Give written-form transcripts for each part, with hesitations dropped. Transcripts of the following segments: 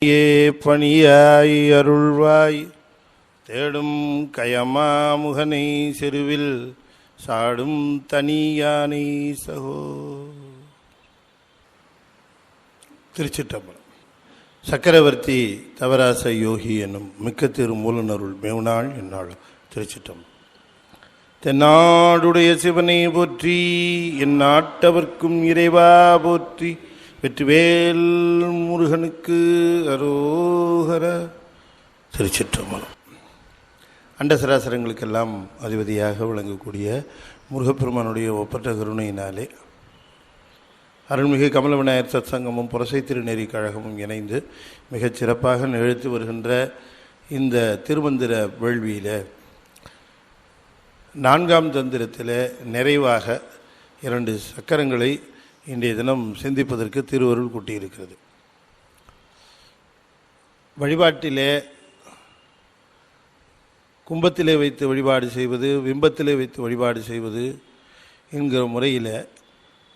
ஏ பணியாய் அருள்வாய் தேடும் கயமாமுகனை செருவில் சாடும் தனியானை சகோ. திருச்சிற்றம்பலம். சக்கரவர்த்தி தவராச யோகி என்னும் மிக்க திரு மூலனருள் மேவுநாள் என்னாள். திருச்சிற்றம்பலம். தென்னாடுடைய சிவனை போற்றி, என் நாட்டவர்க்கும் இறைவா போற்றி, வெற்றிவேல் முருகனுக்கு அரோகர. திருச்சிற்றம்பலம். அண்டசராசரங்களுக்கெல்லாம் அதிபதியாக விளங்கக்கூடிய முருகப்பெருமானுடைய ஒப்பற்ற கருணையினாலே அருள்மிகு கமல விநாயகர் சத்சங்கமும் புரசை திருநெறி கழகமும் இணைந்து மிகச் சிறப்பாக நிகழ்த்தி வருகின்ற இந்த திருமந்திர வேள்வியில் 4ஆம் தந்திரத்தில் நிறைவாக 2 சக்கரங்களை இன்றைய தினம் சிந்திப்பதற்கு திருவருள் கூட்டியிருக்கிறது. வழிபாட்டிலே கும்பத்திலே வைத்து வழிபாடு செய்வது, பிம்பத்திலே வைத்து வழிபாடு செய்வது என்கிற முறையில்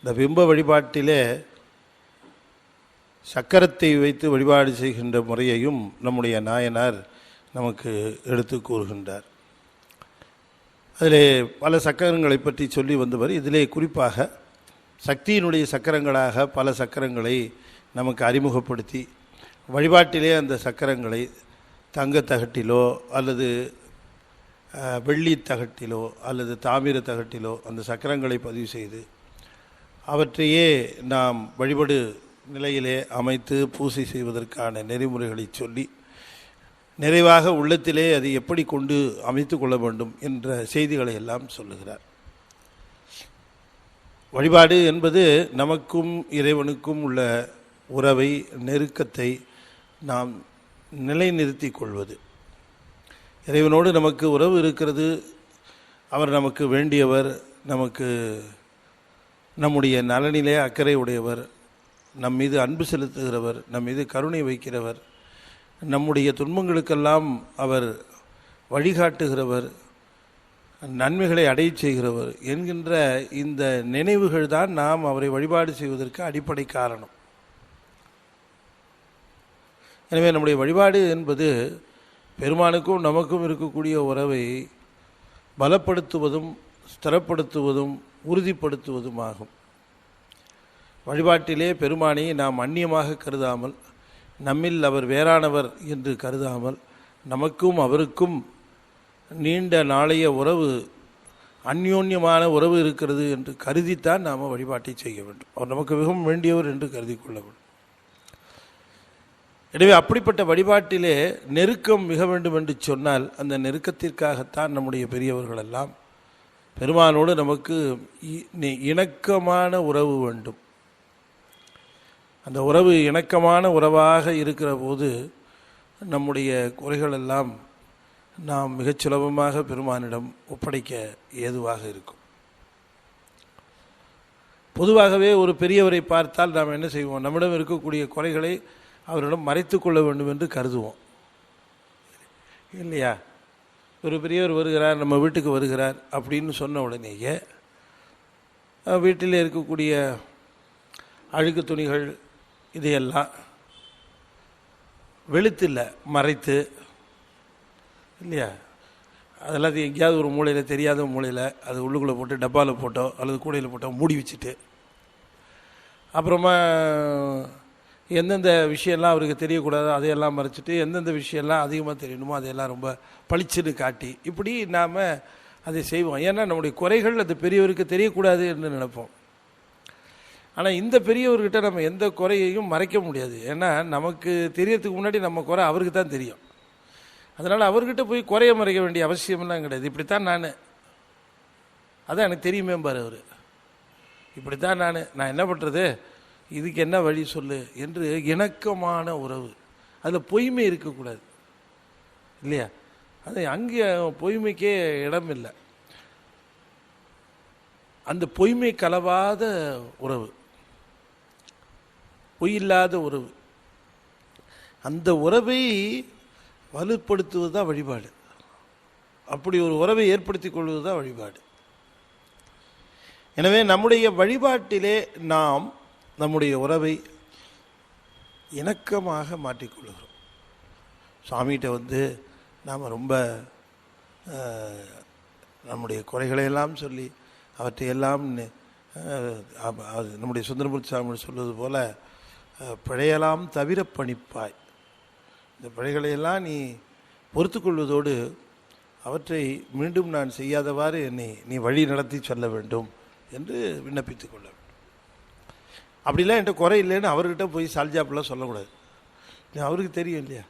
இந்த பிம்ப வழிபாட்டிலே சக்கரத்தை வைத்து வழிபாடு செய்கின்ற முறையையும் நம்முடைய நாயனார் நமக்கு எடுத்து கூறுகின்றார். அதிலே பல சக்கரங்களை பற்றி சொல்லி வந்தவர். இதிலே குறிப்பாக சக்தியினுடைய சக்கரங்களாக பல சக்கரங்களை நமக்கு அறிமுகப்படுத்தி வழிபாட்டிலே அந்த சக்கரங்களை தங்கத்தகட்டிலோ அல்லது வெள்ளி தகட்டிலோ அல்லது தாமிர தகட்டிலோ அந்த சக்கரங்களை பதிவு செய்து அவற்றையே நாம் வழிபடு நிலையிலே அமைத்து பூசை செய்வதற்கான நெறிமுறைகளை சொல்லி நிறைவாக உள்ளத்திலே அது எப்படி கொண்டு அமைத்து கொள்ள வேண்டும் என்ற செய்திகளை எல்லாம் சொல்லுகிறார். வழிபாடு என்பது நமக்கும் இறைவனுக்கும் உள்ள உறவை, நெருக்கத்தை நாம் நிலைநிறுத்தி கொள்வது. இறைவனோடு நமக்கு உறவு இருக்கிறது, அவர் நமக்கு வேண்டியவர், நமக்கு நம்முடைய நலனிலே அக்கறை உடையவர், நம் மீது அன்பு செலுத்துகிறவர், நம் மீது கருணை வைக்கிறவர், நம்முடைய துன்பங்களுக்கெல்லாம் அவர் வழிகாட்டுகிறவர், நன்மைகளை அடைய செய்கிறவர் என்கின்ற இந்த நினைவுகள் தான் நாம் அவரை வழிபாடு செய்வதற்கு அடிப்படை காரணம். எனவே நம்முடைய வழிபாடு என்பது பெருமானுக்கும் நமக்கும் இருக்கக்கூடிய உறவை பலப்படுத்துவதும் ஸ்திரப்படுத்துவதும் உறுதிப்படுத்துவதும் ஆகும். வழிபாட்டிலே பெருமானை நாம் அந்நியமாக கருதாமல், நம்மில் அவர் வேறானவர் என்று கருதாமல், நமக்கும் அவருக்கும் நீண்ட நாளைய உறவு, அந்யோன்யமான உறவு இருக்கிறது என்று கருதித்தான் நாம் வழிபாட்டை செய்ய வேண்டும். அவர் நமக்கு மிகவும் வேண்டியவர் என்று கருதி கொள்ள வேண்டும். எனவே அப்படிப்பட்ட வழிபாட்டிலே நெருக்கம் மிக வேண்டும் என்று சொன்னால் அந்த நெருக்கத்திற்காகத்தான் நம்முடைய பெரியவர்கள் எல்லாம் பெருமானோடு நமக்கு இணக்கமான உறவு வேண்டும். அந்த உறவு இணக்கமான உறவாக இருக்கிற போது நம்முடைய குறைகளெல்லாம் நாம் மிகச் சுலபமாக பெருமானிடம் ஒப்படைக்க ஏதுவாக இருக்கும். பொதுவாகவே ஒரு பெரியவரை பார்த்தால் நாம் என்ன செய்வோம்? நம்மிடம் இருக்கக்கூடிய குறைகளை அவரிடம் மறைத்து கொள்ள வேண்டும் என்று கருதுவோம், இல்லையா? ஒரு பெரியவர் வருகிறார், நம்ம வீட்டுக்கு வருகிறார் அப்படின்னு சொன்ன உடனேயே வீட்டில் இருக்கக்கூடிய அழுக்கு துணிகள் இதையெல்லாம் வெளுத்தில் மறைத்து, இல்லையா, அதெல்லாம் எங்கேயாவது ஒரு மூலையில், தெரியாத மூலையில் அது உள்ளுக்குள்ளே போட்டு டப்பாவில் போட்டோ அல்லது கூடையில் போட்டோ மூடி வச்சுட்டு, அப்புறமா எந்தெந்த விஷயம்லாம் அவருக்கு தெரியக்கூடாதோ அதையெல்லாம் மறைச்சிட்டு, எந்தெந்த விஷயம்லாம் அதிகமாக தெரியணுமோ அதையெல்லாம் ரொம்ப பளிச்சுன்னு காட்டி, இப்படி நாம் அதை செய்வோம். ஏன்னா நம்முடைய குறைகள் அது பெரியவருக்கு தெரியக்கூடாது என்று நினைப்போம். ஆனால் இந்த பெரியவர்கிட்ட நம்ம எந்த குறையையும் மறைக்க முடியாது. ஏன்னா நமக்கு தெரியறதுக்கு முன்னாடி நம்ம குறை அவருக்கு தான் தெரியும். அதனால் அவர்கிட்ட போய் குறைய மறைக்க வேண்டிய அவசியமெல்லாம் கிடையாது. இப்படித்தான் நான், அதான் எனக்கு தெரியுமே பாரு அவர், இப்படித்தான் நான் என்ன பண்ணுறது, இதுக்கு என்ன வழி சொல்லு என்று இணக்கமான உறவு. அதில் பொய்மை இருக்கக்கூடாது, இல்லையா? அது அங்கே பொய்மைக்கே இடம் இல்லை. அந்த பொய்மை கலவாத உறவு, பொய் இல்லாத உறவு, அந்த உறவை வலுப்படுத்துவது தான் வழிபாடு. அப்படி ஒரு உறவை ஏற்படுத்தி கொள்வது தான் வழிபாடு. எனவே நம்முடைய வழிபாட்டிலே நாம் நம்முடைய உறவை இணக்கமாக மாற்றிக்கொள்கிறோம். சுவாமிகிட்ட வந்து நாம் ரொம்ப நம்முடைய குறைகளையெல்லாம் சொல்லி அவற்றையெல்லாம் நம்முடைய சுந்தரமூர்த்தி சுவாமி சொல்வது போல பிழையெல்லாம் தவிர பணிப்பாய், இந்த பிழைகளையெல்லாம் நீ பொறுத்து கொள்வதோடு அவற்றை மீண்டும் நான் செய்யாதவாறு என்னை நீ வழி நடத்தி சொல்ல வேண்டும் என்று விண்ணப்பித்து கொள்ள வேண்டும். அப்படிலாம் என்கிட்ட குறை இல்லைன்னு அவர்கிட்ட போய் சால்ஜாப்பெல்லாம் சொல்லக்கூடாது. அவருக்கு தெரியும் இல்லையா,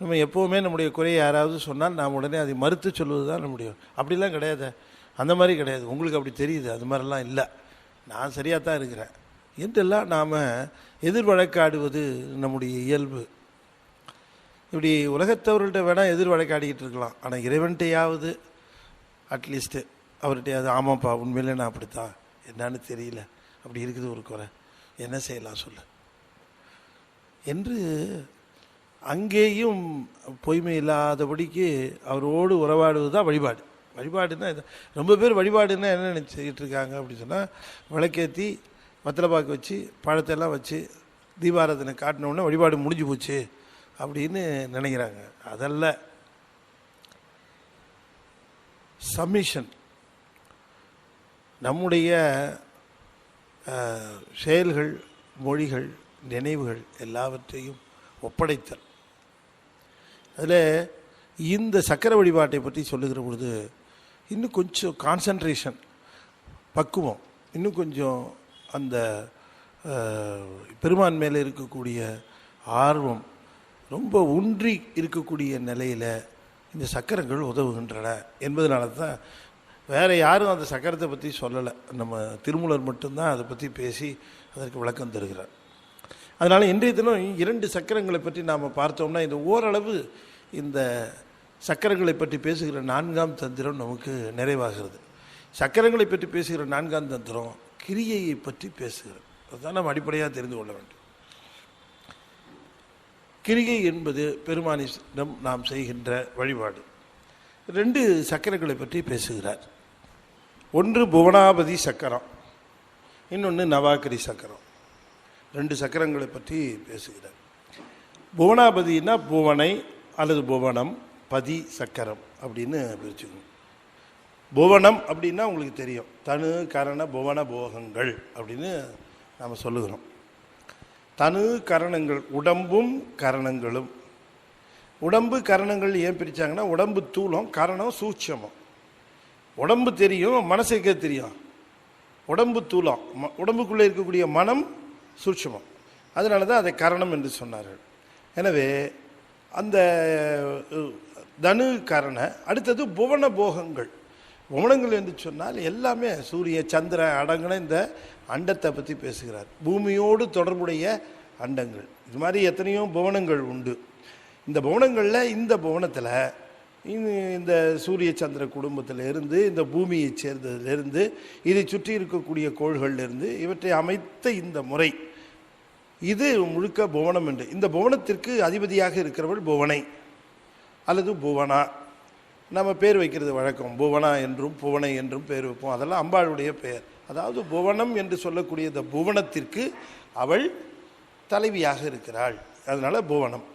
நம்ம எப்போவுமே நம்முடைய குறையை யாராவது சொன்னால் நாம் உடனே அதை மறுத்து சொல்வது தான் நம்முடைய. அப்படிலாம் கிடையாது, அந்த மாதிரி கிடையாது. உங்களுக்கு அப்படி தெரியுது, அது மாதிரிலாம் இல்லை, நான் சரியாக தான் இருக்கிறேன் என்றெல்லாம் நாம் எதிர் வழக்காடுவது நம்முடைய இயல்பு. இப்படி உலகத்தவர்கள்ட்ட வேணால் எதிர் வழக்காடிக்கிட்டு இருக்கலாம், ஆனால் இறைவன்கிட்டையாவது அட்லீஸ்ட்டு அவர்கிட்டையாவது ஆமாப்பா உண்மையிலே நான் அப்படித்தான், என்னான்னு தெரியல, அப்படி இருக்குது ஒரு குறை, என்ன செய்யலாம் சொல்லு என்று அங்கேயும் பொய்மை இல்லாதபடிக்கு அவரோடு உறவாடுவது தான் வழிபாடு. வழிபாடுன்னா இது. ரொம்ப பேர் வழிபாடுன்னா என்ன நினச்சிக்கிட்டு இருக்காங்க அப்படின்னு சொன்னால், விளக்கேற்றி வத்தலைப்பாக்கு வச்சு பழத்தெல்லாம் வச்சு தீபாராதனை காட்டினோடனே வழிபாடு முடிஞ்சு போச்சு அப்படின்னு நினைக்கிறாங்க. அதல்ல. சப்மிஷன், நம்முடைய செயல்கள், மொழிகள், நினைவுகள் எல்லாவற்றையும் ஒப்படைத்தல். அதில் இந்த சக்கர வழிபாட்டை பற்றி சொல்லுகிற பொழுது இன்னும் கொஞ்சம் கான்சன்ட்ரேஷன், பக்குவம், இன்னும் கொஞ்சம் அந்த பெருமான் மேலே இருக்கக்கூடிய ஆர்வம் ரொம்ப ஊன்றி இருக்கக்கூடிய நிலையில் இந்த சக்கரங்கள் உதவுகின்றன என்பதனால தான் வேறு யாரும் அந்த சக்கரத்தை பற்றி சொல்லலை. நம்ம திருமூலர் மட்டும்தான் அதை பற்றி பேசி அதற்கு விளக்கம் தருகிறார். அதனால் இன்றைய தினம் 2 சக்கரங்களை பற்றி நாம் பார்த்தோம்னா இந்த ஓரளவு இந்த சக்கரங்களை பற்றி பேசுகிற 4ஆம் தந்திரம் நமக்கு நிறைவாகிறது. சக்கரங்களை பற்றி பேசுகிற 4ஆம் தந்திரம் கிரியையை பற்றி பேசுகிறது. அதுதான் நம்ம அடிப்படையாக தெரிந்து கொள்ள வேண்டும். கிரிகை என்பது பெருமானிடம் நாம் செய்கின்ற வழிபாடு. 2 சக்கரங்களை பற்றி பேசுகிறார். ஒன்று புவனாபதி சக்கரம், இன்னொன்று நவாக்கரி சக்கரம். 2 சக்கரங்களை பற்றி பேசுகிறார். புவனாபதினா புவனை அல்லது புவனம், பதி சக்கரம் அப்படின்னு பிரிச்சுக்கணும். புவனம் அப்படின்னா உங்களுக்கு தெரியும், தனு கரண புவன போகங்கள் அப்படின்னு நாம் சொல்லுகிறோம். தனு கரணங்கள், உடம்பும் கரணங்களும். உடம்பு கரணங்கள் ஏன் பிரித்தாங்கன்னா, உடம்பு தூளம், கரணம் சூட்சமம். உடம்பு தெரியும், மனசுக்கே தெரியும். உடம்பு தூளம், உடம்புக்குள்ளே இருக்கக்கூடிய மனம் சூட்சமம். அதனால தான் அதை கரணம் என்று சொன்னார்கள். எனவே அந்த தனு கரண. அடுத்தது புவன போகங்கள். புவனங்கள் என்று சொன்னால் எல்லாமே சூரிய சந்திர அடங்கின இந்த அண்டத்தை பற்றி பேசுகிறார். பூமியோடு தொடர்புடைய அண்டங்கள், இது மாதிரி எத்தனையோ புவனங்கள் உண்டு. இந்த புவனங்களில் இந்த புவனத்தில் இந்த சூரிய சந்திர குடும்பத்திலிருந்து, இந்த பூமியை சேர்ந்ததிலிருந்து, இதை சுற்றி இருக்கக்கூடிய கோள்களிலிருந்து இவற்றை அமைத்த இந்த முறை, இது முழுக்க புவனம் என்று. இந்த புவனத்திற்கு அதிபதியாக இருக்கிறவள் புவனை அல்லது புவனா. நம்ம பேர் வைக்கிறது வழக்கம், புவனா என்றும் புவனை என்றும் பேர் வைப்போம். அதெல்லாம் அம்பாளுடைய பெயர். அதாவது புவனம் என்று சொல்லக்கூடிய இந்த புவனத்திற்கு அவள் தலைவியாக இருக்கிறாள், அதனால புவனம்.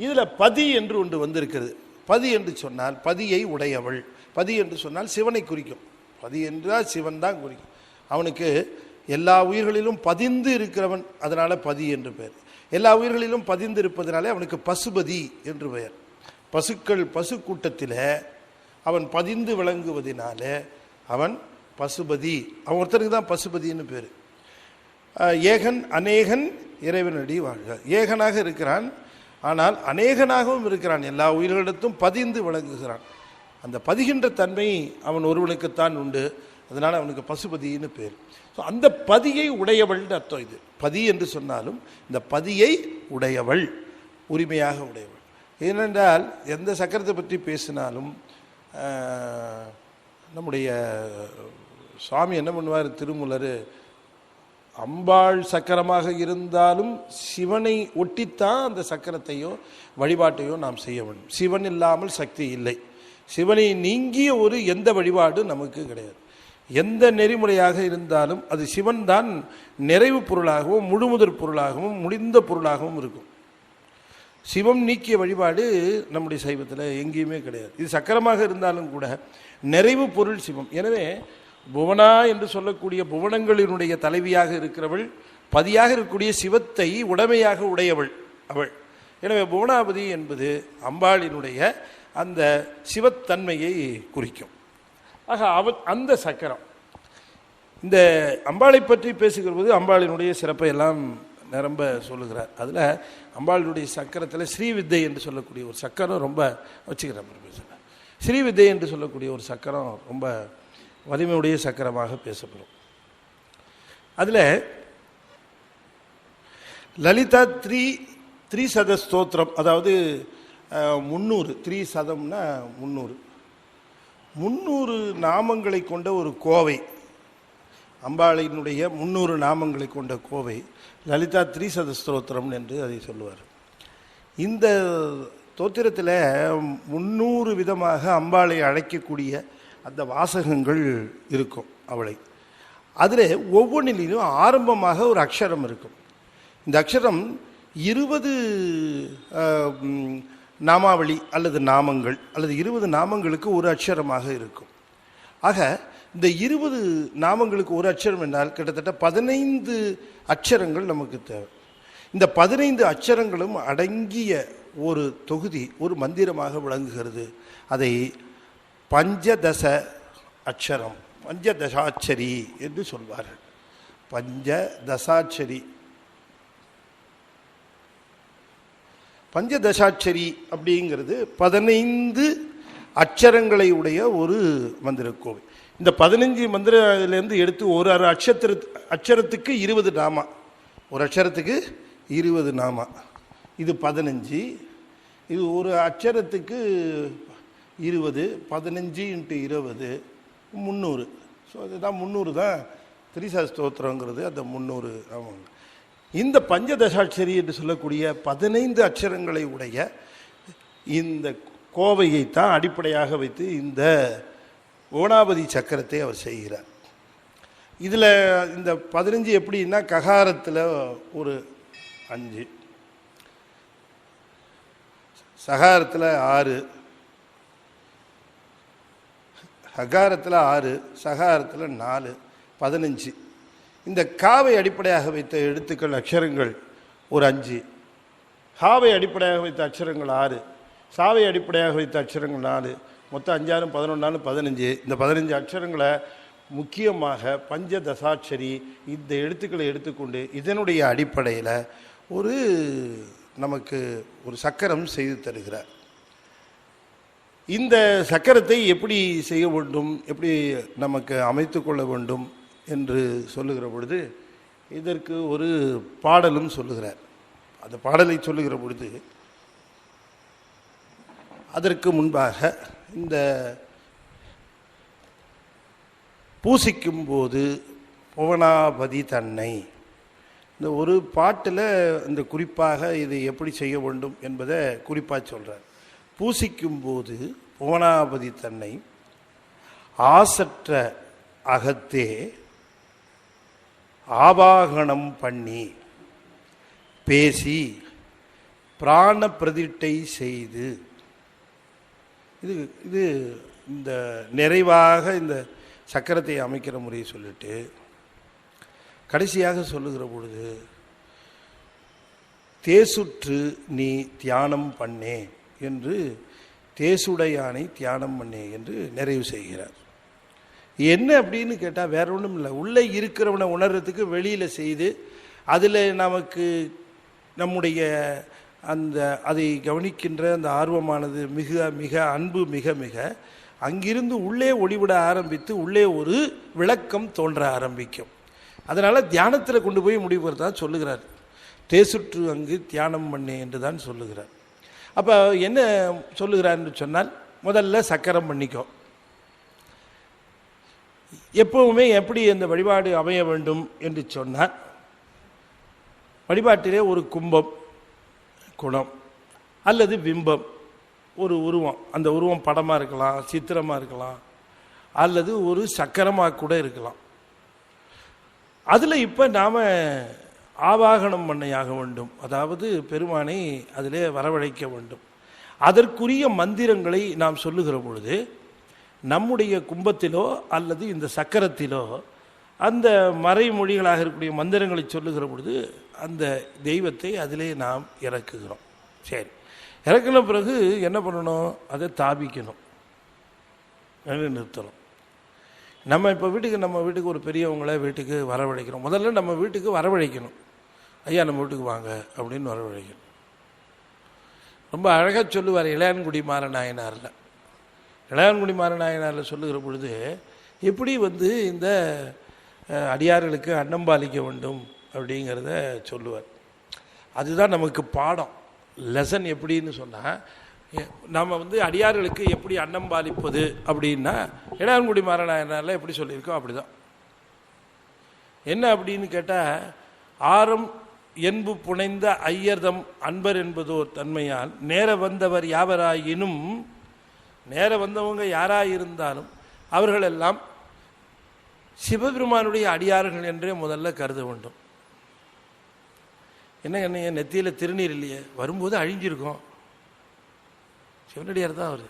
இதில் பதி என்று ஒன்று வந்திருக்கிறது. பதி என்று சொன்னால் பதியை உடையவள். பதி என்று சொன்னால் சிவனை குறிக்கும். பதி என்றால் சிவன் தான் குறிக்கும். அவனுக்கு எல்லா உயிர்களிலும் பதிந்து இருக்கிறவன், அதனால் பதி என்று பெயர். எல்லா உயிர்களிலும் பதிந்து இருப்பதனாலே அவனுக்கு பசுபதி என்று பெயர். பசுக்கள், பசு கூட்டத்தில் அவன் பதிந்து விளங்குவதனால அவன் பசுபதி. அவன் ஒருத்தருக்கு தான் பசுபதினு பேர். ஏகன் அநேகன் இறைவனடி வாழ்க. ஏகனாக இருக்கிறான், ஆனால் அநேகனாகவும் இருக்கிறான். எல்லா உயிர்களிடத்தும் பதிந்து விளங்குகிறான். அந்த பதிகின்ற தன்மை அவன் ஒருவனுக்குத்தான் உண்டு, அதனால் அவனுக்கு பசுபதினு பேர். ஸோ அந்த பதியை உடையவள்னு அர்த்தம். இது பதி என்று சொன்னாலும் இந்த பதியை உடையவள், உரிமையாக உடையவள். ஏனென்றால் எந்த சக்கரத்தை பற்றி பேசினாலும் நம்முடைய சுவாமி என்ன பண்ணுவார், திருமூலர், அம்பாள் சக்கரமாக இருந்தாலும் சிவனை ஒட்டித்தான் அந்த சக்கரத்தையோ வழிபாட்டையோ நாம் செய்ய வேண்டும். சிவன் இல்லாமல் சக்தி இல்லை. சிவனை நீங்கிய ஒரு எந்த வழிபாடு நமக்கு கிடையாது. எந்த நெறிமுறையாக இருந்தாலும் அது சிவன் தான் நிறைவு பொருளாகவும் முழுமுதற் பொருளாகவும் முடிந்த பொருளாகவும் இருக்கும். சிவம் நீக்கிய வழிபாடு நம்முடைய சைவத்தில் எங்கேயுமே கிடையாது. இது சக்கரமாக இருந்தாலும் கூட நிறைவு பொருள் சிவம். எனவே புவனா என்று சொல்லக்கூடிய புவனங்களினுடைய தலைவியாக இருக்கிறவள், பதியாக இருக்கக்கூடிய சிவத்தை உடைமையாக உடையவள் அவள். எனவே புவனாபதி என்பது அம்பாளினுடைய அந்த சிவத்தன்மையை குறிக்கும். ஆக அந்த சக்கரம், இந்த அம்பாளை பற்றி பேசுகிற போது அம்பாளினுடைய சிறப்பை எல்லாம் நிரம்ப சொல்லுகிறார். அதில் அம்பாளுடைய சக்கரத்தில் ஸ்ரீவித்தை என்று சொல்லக்கூடிய ஒரு சக்கரம் ரொம்ப வச்சுக்கிறேன். ஸ்ரீவித்தை என்று சொல்லக்கூடிய ஒரு சக்கரம் ரொம்ப வலிமையுடைய சக்கரமாக பேசப்படும். அதில் லலிதா த்ரீசத ஸ்தோத்திரம், அதாவது 300 300னா 300 நாமங்களை கொண்ட ஒரு கோவை, அம்பாளினுடைய 300 நாமங்களை கொண்ட கோவை லலிதா த்ரீசத ஸ்தோத்திரம் என்று அதை சொல்லுவார். இந்த தோத்திரத்தில் 300 விதமாக அம்பாளை அழைக்கக்கூடிய அந்த வாசகங்கள் இருக்கும் அவளை. அதில் ஒவ்வொன்றிலும் ஆரம்பமாக ஒரு அக்ஷரம் இருக்கும். இந்த அக்ஷரம் 20 நாமாவளி அல்லது நாமங்கள் அல்லது 20 நாமங்களுக்கு ஒரு அக்ஷரமாக இருக்கும். ஆக இந்த 20 நாமங்களுக்கு ஒரு அக்ஷரம் என்றால் கிட்டத்தட்ட 15 அக்ஷரங்கள் நமக்கு தேவை. இந்த 15 அக்ஷரங்களும் அடங்கிய ஒரு தொகுதி ஒரு மந்திரமாக விளங்குகிறது. அதை பஞ்சதச அக்ஷரம், பஞ்சதசாட்சரி என்று சொல்வார்கள். பஞ்சதசாட்சரி, பஞ்சதசாட்சரி அப்படிங்கிறது 15 அக்ஷரங்களை உடைய ஒரு மந்திர கோவை. இந்த 15 மந்திரத்திலேருந்து எடுத்து ஒரு அக்ஷரத்துக்கு 20 நாமா, ஒரு அக்ஷரத்துக்கு 20 நாமா. இது 15, இது ஒரு அக்ஷரத்துக்கு 20, 15 × 20 300. ஸோ அதுதான் 300 தான் திரிசா ஸ்தோத்திரங்கிறது. அந்த 300 ஆமாங்க. இந்த பஞ்சதசாட்சரி என்று சொல்லக்கூடிய 15 அக்ஷரங்களை உடைய இந்த கோவையைத்தான் அடிப்படையாக வைத்து இந்த ஓணாபதி சக்கரத்தை அவர் செய்கிறார். இதில் இந்த 15 எப்படின்னா ககாரத்தில் ஒரு 5, சகாரத்தில் 6, ஹகாரத்தில் 6, சகாரத்தில் 4, 15. இந்த காவை அடிப்படையாக வைத்த எழுத்துக்கள் அக்ஷரங்கள் ஒரு 5, ஹாவை அடிப்படையாக வைத்த அக்ஷரங்கள் 6, சாவை அடிப்படையாக வைத்த அக்ஷரங்கள் 4, மொத்தம் 5 6 11 15. இந்த 15 அக்ஷரங்களை முக்கியமாக பஞ்சதசாட்சரி இந்த எழுத்துக்களை எடுத்துக்கொண்டு இதனுடைய அடிப்படையில் ஒரு நமக்கு ஒரு சக்கரம் செய்து தருகிறார். இந்த சக்கரத்தை எப்படி செய்ய வேண்டும், எப்படி நமக்கு அமைத்து கொள்ள வேண்டும் என்று சொல்லுகிற பொழுது இதற்கு ஒரு பாடலும் சொல்லுகிறார். அந்த பாடலை சொல்லுகிற பொழுது அதற்கு முன்பாக இந்த பூசிக்கும் போது புவனாபதி தன்னை, இந்த ஒரு பாட்டில் இந்த குறிப்பாக இதை எப்படி செய்ய வேண்டும் என்பதை குறிப்பாக சொல்கிறார். பூசிக்கும் போது புவனாபதி தன்னை ஆசற்ற அகத்தே ஆவாகனம் பண்ணி பேசி பிராண பிரதிட்டை செய்து, இது இந்த நிறைவாக இந்த சக்கரத்தை அமைக்கிற முறையை சொல்லிட்டு கடைசியாக சொல்லுகிற பொழுது தேசுற்று நீ தியானம் பண்ணே என்று, தேசுடையானை தியானம் பண்ணே என்று நிறைவு செய்கிறார். என்ன அப்படின்னு கேட்டால் வேற ஒன்றும் இல்லை, உள்ளே இருக்கிறவனை உணர்றதுக்கு வெளியில் செய்து அதில் நமக்கு நம்முடைய அந்த அதை கவனிக்கின்ற அந்த ஆர்வமானது மிக மிக அன்பு மிக மிக அங்கிருந்து உள்ளே ஒளிவிட ஆரம்பித்து உள்ளே ஒரு விளக்கம் தோன்ற ஆரம்பிக்கும். அதனால் தியானத்தில் கொண்டு போய் முடிவுறதா சொல்லுகிறார். தேசுற்று அங்கு தியானம் பண்ணே என்று தான் சொல்லுகிறார். அப்போ என்ன சொல்லுகிறார் என்று சொன்னால், முதல்ல சக்கரம் பண்ணிக்கோ. எப்பவுமே எப்படி அந்த வழிபாடு அமைய வேண்டும் என்று சொன்னால், வழிபாட்டிலே ஒரு கும்பம் குணம் அல்லது பிம்பம், ஒரு உருவம், அந்த உருவம் படமாக இருக்கலாம், சித்திரமாக இருக்கலாம், அல்லது ஒரு சக்கரமாக கூட இருக்கலாம். அதில் இப்போ நாம் ஆவாகனம் பண்ணையாக வேண்டும், அதாவது பெருமானை அதிலே வரவழைக்க வேண்டும். அதற்குரிய மந்திரங்களை நாம் சொல்லுகிற பொழுது நம்முடைய கும்பத்திலோ அல்லது இந்த சக்கரத்திலோ அந்த மறைமொழிகளாக இருக்கக்கூடிய மந்திரங்களை சொல்லுகிற பொழுது அந்த தெய்வத்தை அதிலே நாம் இறக்குகிறோம். சரி, இறக்கின பிறகு என்ன பண்ணணும்? அதை தாபிக்கணும், நிறுத்தணும். நம்ம இப்போ நம்ம வீட்டுக்கு ஒரு பெரியவங்களை வீட்டுக்கு வரவழைக்கிறோம். முதல்ல நம்ம வீட்டுக்கு வரவழைக்கணும். ஐயா நம்ம வீட்டுக்கு வாங்க அப்படின்னு வரவழைக்கணும். ரொம்ப அழகாக சொல்லுவார் இளையான்குடி மாறநாயனாரில். இளையான்குடி மாறநாயனாரில் சொல்லுகிற பொழுது எப்படி இந்த அடியார்களுக்கு அன்னம்பாலிக்க வேண்டும் அப்படிங்கிறத சொல்லுவார். அதுதான் நமக்கு பாடம், லெசன். எப்படின்னு சொன்னால், நம்ம அடியார்களுக்கு எப்படி அன்னம்பாலிப்பது அப்படின்னா இளையான்குடி மாறநாயனாரில் எப்படி சொல்லியிருக்கோம் அப்படி தான். என்ன அப்படின்னு கேட்டால், ஆரம் என்பு புனைந்த ஐயர்தம் அன்பர் என்பதோர் தன்மையால் நேர வந்தவர் யாவராயினும், நேர வந்தவங்க யாராயிருந்தாலும் அவர்களெல்லாம் சிவபெருமானுடைய அடியார்கள் என்றே முதல்ல கருத வேண்டும். என்ன நெத்தியில் திருநீர் இல்லையே, வரும்போது அழிஞ்சிருக்கும், சிவனடியார் தான் அவர்.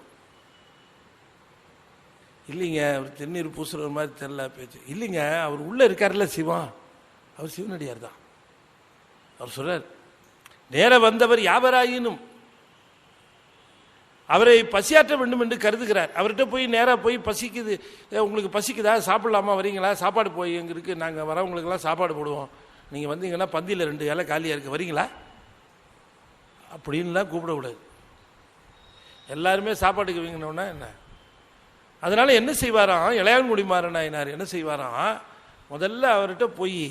இல்லைங்க அவர் திருநீர் பூசுற மாதிரி தெரியல பேச்சு. இல்லைங்க அவர் உள்ளே இருக்கார்ல சிவா, அவர் சிவனடியார் தான். அவர் சொல்றார், நேர வந்தவர் யாவராயினும், அவரை பசியாற்ற வேண்டும் என்று கருதுகிறார். அவர்கிட்ட போய் நேராக போய் பசிக்குது, உங்களுக்கு பசிக்குதா, சாப்பிடலாமா, வரீங்களா, சாப்பாடு போய் எங்கே இருக்குது, நாங்கள் வரவங்களுக்கெல்லாம் சாப்பாடு போடுவோம், நீங்கள் வந்தீங்கன்னா பந்தியில் 2 இலை காலியாக இருக்குது, வரீங்களா அப்படின்லாம் கூப்பிடக்கூடாது. எல்லாருமே சாப்பாட்டுக்கு வீங்கினோன்னா என்ன? அதனால் என்ன செய்வாராம் இளையான்குடி மாறநாயனார், என்ன செய்வாராம், முதல்ல அவர்கிட்ட போய்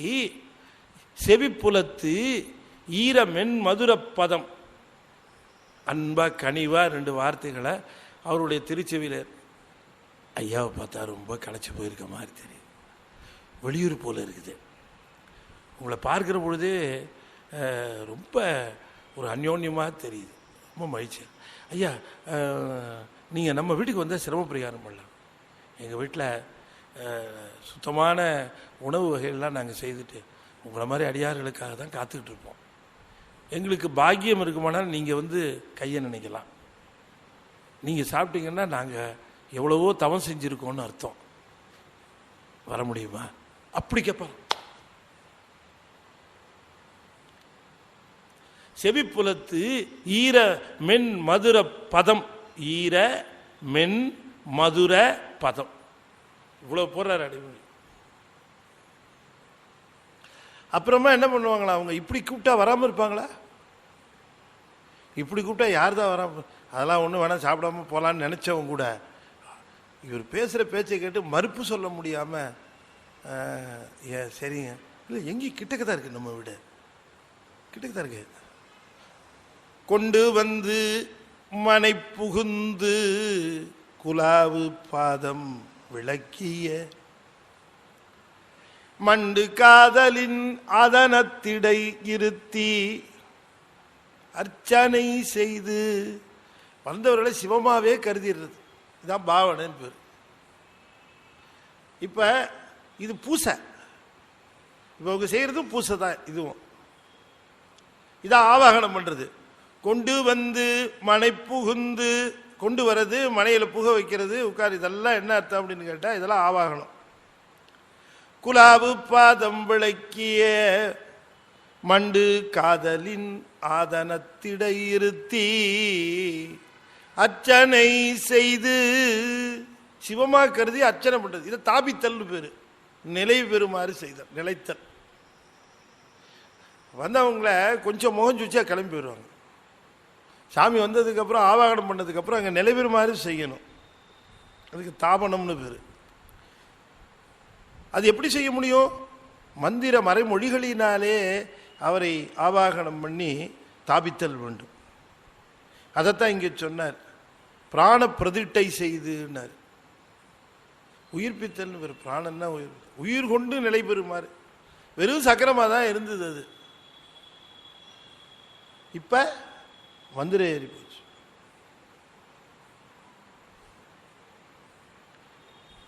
செவிப்புலத்து ஈர மென் மதுர பதம், அன்பா கனிவா 2 வார்த்தைகளை அவருடைய திருச்செவியில், ஐயாவை பார்த்தா ரொம்ப களைச்சி போயிருக்க மாதிரி தெரியுது, வெளியூர் போல் இருக்குது, உங்களை பார்க்குற பொழுதே ரொம்ப ஒரு அந்யோன்யமாக தெரியுது, ரொம்ப மகிழ்ச்சி. ஐயா நீங்கள் நம்ம வீட்டுக்கு வந்தால் சிரம பரிகாரம் பண்ணலாம், எங்கள் வீட்டில் சுத்தமான உணவு வகைகள்லாம் நாங்கள் செய்துட்டு உங்களை மாதிரி அடியார்களுக்காக தான் காத்துக்கிட்டு இருப்போம், எங்களுக்கு பாக்கியம் இருக்குமானால் நீங்கள் கையை நினைக்கலாம், நீங்கள் சாப்பிட்டீங்கன்னா நாங்கள் எவ்வளவோ தவம் செஞ்சுருக்கோன்னு அர்த்தம், வர முடியுமா அப்படி கேட்பாங்க. செவிப்புலத்து ஈர மென் மதுர பதம், ஈர மென் மதுர பதம், இவ்வளோ போடுறாரு அடிமொழி. அப்புறமா என்ன பண்ணுவாங்களா, அவங்க இப்படி கூப்பிட்டா வராமல் இருப்பாங்களா? இப்படி கூப்பிட்டா யார் தான் வராமல், அதெல்லாம் ஒன்றும் வேணாம் சாப்பிடாம போகலான்னு நினச்சவங்க கூட இவர் பேசுகிற பேச்சை கேட்டு மறுப்பு சொல்ல முடியாமல், சரிங்க, இல்லை எங்கேயும் கிட்டக்க தான் இருக்குது, நம்ம வீடு கிட்டக்க தான் இருக்கு, கொண்டு வந்து மனை புகுந்து குலாவு பாதம் விளக்கிய மண்டு காதலின் அதனத்திடை இருத்தி அர்ச்சனை செய்து, வந்தவர்களை சிவமாவே கருதிடுறது, இதுதான் பாவனைன்னு பேர். இப்போ இது பூசை, இப்போ அவங்க செய்கிறதும் பூசை தான், இதுவும் இதான் ஆவாகனம் பண்ணுறது. கொண்டு வந்து மனை புகுந்து, கொண்டு வர்றது, மனையில் புக வைக்கிறது, உட்கார், இதெல்லாம் என்ன அர்த்தம் அப்படின்னு கேட்டால் இதெல்லாம் ஆவாகனம். குலாவு பாதம் விளக்கிய மண்டு காதலின் ஆதனத்திடை இருத்தி அர்ச்சனை செய்து, சிவமா கருதி அர்ச்சனை பண்றது, இதை தாபித்தல் பேரு, நிலை பெறுமாறு செய்தல், நிலைத்தல். வந்தவங்களை கொஞ்சம் முகம் சுச்சா கிளம்பி போயிடுவாங்க, சாமி வந்ததுக்கப்புறம் ஆவாகனம் பண்ணதுக்கப்புறம் அங்கே நிலை பெறுமாறு செய்யணும், அதுக்கு தாபனம்னு பேர். அது எப்படி செய்ய முடியும்? மந்திர மறைமொழிகளினாலே அவரை ஆவாகனம் பண்ணி தாபித்தல் வேண்டும். அதைத்தான் இங்கே சொன்னார், பிராண பிரதிட்டை செய்துன்னார். உயிர்ப்பித்தல் ஒரு பிராணன்னா உயிர் கொண்டு நிலை பெறுமாறு. வெறும் சக்கரமாக தான் இருந்தது அது, இப்ப மந்திர ஏறி போச்சு.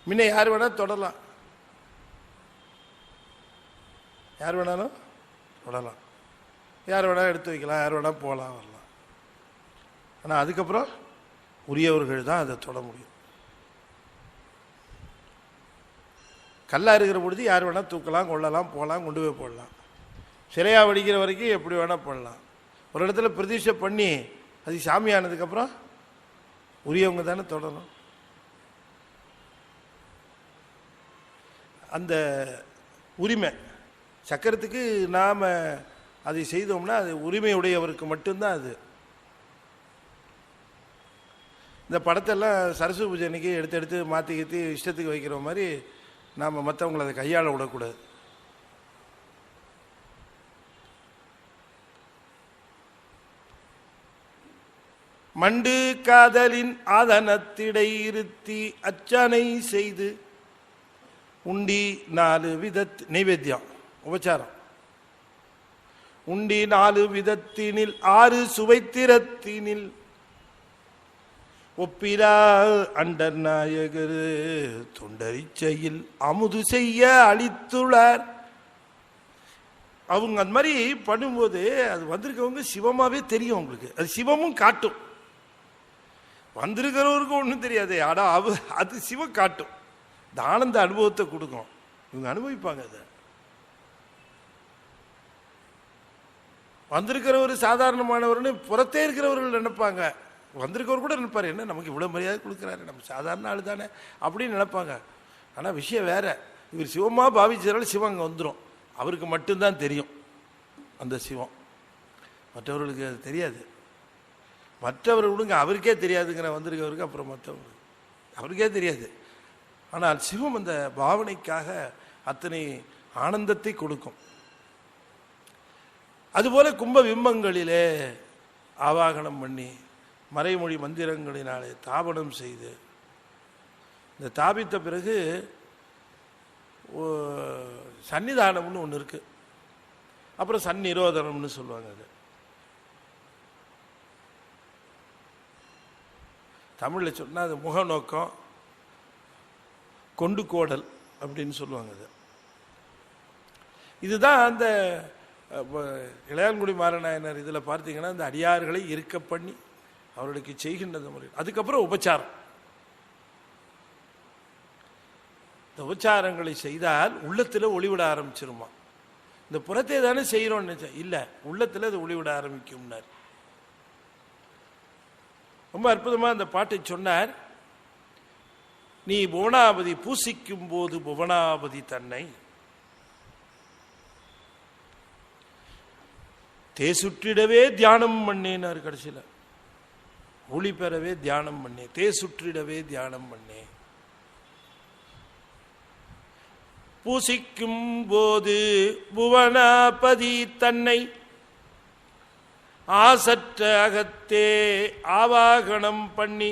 முன்ன யார் வேணாலும் தொடரலாம், யார் வேணாலும் தொடரலாம், யார் வேணாலும் எடுத்து வைக்கலாம், யார் வேணாலும் போகலாம் வரலாம். ஆனால் அதுக்கப்புறம் உரியவர்கள் தான் அதை தொட முடியும். கல்லாக இருக்கிற பொழுது யார் வேணால் தூக்கலாம், கொள்ளலாம், போகலாம், கொண்டு போய் போடலாம். சிலையாக வடிக்கிற வரைக்கும் எப்படி வேணால் போடலாம். ஒரு இடத்துல பிரதிஷ்டை பண்ணி அது சாமி ஆனதுக்கப்புறம் உரியவங்க தானே தொடரும். அந்த உரிமை சக்கரத்துக்கு நாம் அதை செய்தோம்னா அது உரிமையுடையவருக்கு மட்டும்தான். அது இந்த படத்தெல்லாம் சரஸ்வதி பூஜை அன்றைக்கி எடுத்து எடுத்து மாற்றி கீற்றி இஷ்டத்துக்கு வைக்கிற மாதிரி நாம் மற்றவங்களை அதை கையாள விடக்கூடாது. மண்டு காதலின் ஆதனத்திடை இருத்தி அர்ச்சனை செய்து உண்டி 4 வித நைவேத்தியம் உபச்சாரம். உண்டி 4 விதத்தினில் 6 சுவைத்திரத்தினில் ஒப்பிலா அண்டர் நாயகர் தொண்டரிச்சையில் அமுது செய்ய அளித்துள்ளார். அவங்க அந்த மாதிரி பண்ணும்போது அது வந்திருக்கவங்க சிவமாவே தெரியும். அவங்களுக்கு அது சிவமும் காட்டும். வந்திருக்கிறவருக்கு ஒன்றும் தெரியாது, ஆனால் அது சிவம் காட்டும். இந்த ஆனந்த அனுபவத்தை கொடுக்கும். இவங்க அனுபவிப்பாங்க. அதை வந்திருக்கிறவர் சாதாரணமானவர்னு புறத்தே இருக்கிறவர்கள் நினைப்பாங்க. வந்திருக்கவர் கூட நினைப்பார், என்ன நமக்கு இவ்வளோ மரியாதை கொடுக்குறாரு, நம்ம சாதாரண ஆள் தானே அப்படின்னு நினைப்பாங்க. ஆனால் விஷயம் வேற. இவர் சிவமாக பாவிச்சதால சிவம் அங்கே வந்துடும். அவருக்கு மட்டும்தான் தெரியும் அந்த சிவம், மற்றவர்களுக்கு அது தெரியாது. மற்றவர்களுங்க அவருக்கே தெரியாதுங்கிற வந்திருக்கவருக்கு, அப்புறம் மற்றவங்களுக்கு அவருக்கே தெரியாது. ஆனால் சிவம் அந்த பாவனைக்காக அத்தனை ஆனந்தத்தை கொடுக்கும். அதுபோல கும்ப பிம்பங்களிலே ஆவாகனம் பண்ணி மறைமொழி மந்திரங்களினாலே தாபனம் செய்து இந்த தாபித்த பிறகு சன்னிதானம்னு ஒன்று இருக்கு. அப்புறம் சந்நிரோதனம்னு சொல்லுவாங்க. அது தமிழில் சொன்னால் அது முகநோக்கம், கொண்டு கோடல் அப்படின்னு சொல்லுவாங்க. அது இதுதான் அந்த இளையான்குடி மாறநாயனர் இதில் பார்த்தீங்கன்னா இந்த அடியார்களை இருக்க பண்ணி அவர்களுக்கு செய்கின்ற முறை. அதுக்கப்புறம் உபச்சாரம். இந்த உபச்சாரங்களை செய்தால் உள்ளத்தில் ஒளிவிட ஆரம்பிச்சிருமா. இந்த புறத்தை தானே செய்கிறோம்னு இல்லை, உள்ளத்தில் அது ஒளிவிட ஆரம்பிக்கும்னார். ரொம்ப அற்புதமாக அந்த பாட்டை சொன்னார். நீ புவனாபதி பூசிக்கும் போது புவனாபதி தன்னை தேசுற்றிடவே தியானம் பண்ணேனார். கடைசியில் ஒளி பெறவே தியானம் பண்ணே, தேசுற்றிடவே தியானம் பண்ணே. பூசிக்கும் போது புவனாபதி தன்னை ஆசற்ற அகத்தே ஆவாகனம் பண்ணி,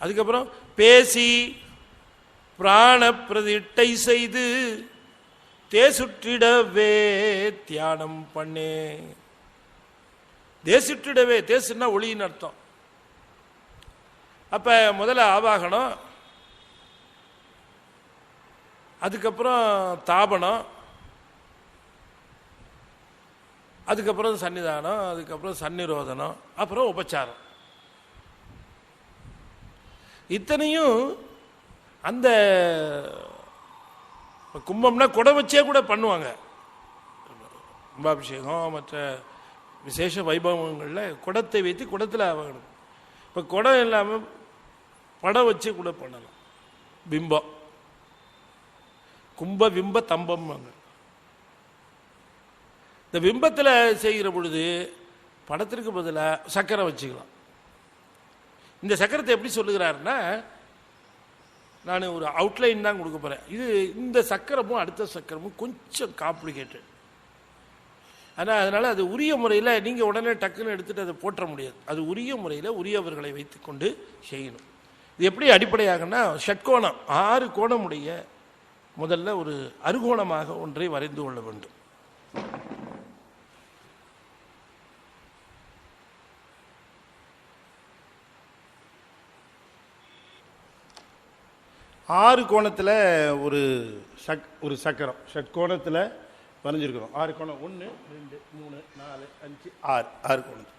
அதுக்கப்புறம் பேசி பிராண பிரதிட்டை செய்து தேசுற்றிடவே தியானம் பண்ணே. தேசுற்றிடவே, தேசுன்னா ஒளியின் அர்த்தம். அப்ப முதல்ல ஆவாகனம், அதுக்கப்புறம் தாபனம், அதுக்கப்புறம் சன்னிதானம், அதுக்கப்புறம் சந்நிரோதனம், அப்புறம் உபச்சாரம். இத்தனையும் அந்த கும்பம்னா குடம் வச்சே கூட பண்ணுவாங்க. கும்பாபிஷேகம் மற்ற விசேஷ வைபவங்களில் குடத்தை வைத்து குடத்தில் ஆவாகணும். இப்போ குடம் இல்லாமல் படம் வச்சு கூட பண்ணலாம். பிம்பம், கும்ப பிம்ப தம்பம். இந்த பிம்பத்தில் செய்கிற பொழுது படத்திற்கு பதிலாக சக்கரை வச்சுக்கலாம். இந்த சக்கரத்தை எப்படி சொல்லுகிறாருன்னா, நான் ஒரு அவுட்லைன் தான் கொடுக்க போகிறேன். இது இந்த சக்கரமும் அடுத்த சக்கரமும் கொஞ்சம் காம்ப்ளிகேட்டட். ஆனால் அதனால் அது உரிய முறையில் நீங்கள் உடனே டக்குன்னு எடுத்துகிட்டு அதை போற்ற முடியாது. அது உரிய முறையில் உரியவர்களை வைத்து கொண்டு செய்யணும். இது எப்படி அடிப்படையாகனா, ஷட்கோணம் 6 கோணமுடைய முதல்ல ஒரு அறுகோணமாக ஒன்றை வரைந்து கொள்ள வேண்டும். 6 கோணத்தில் ஒரு சக்கரம் ஷட்கோணத்தில் வரைஞ்சிருக்கிறோம். 6 கோணம் 1 2 3 4 5 6 கோணம்.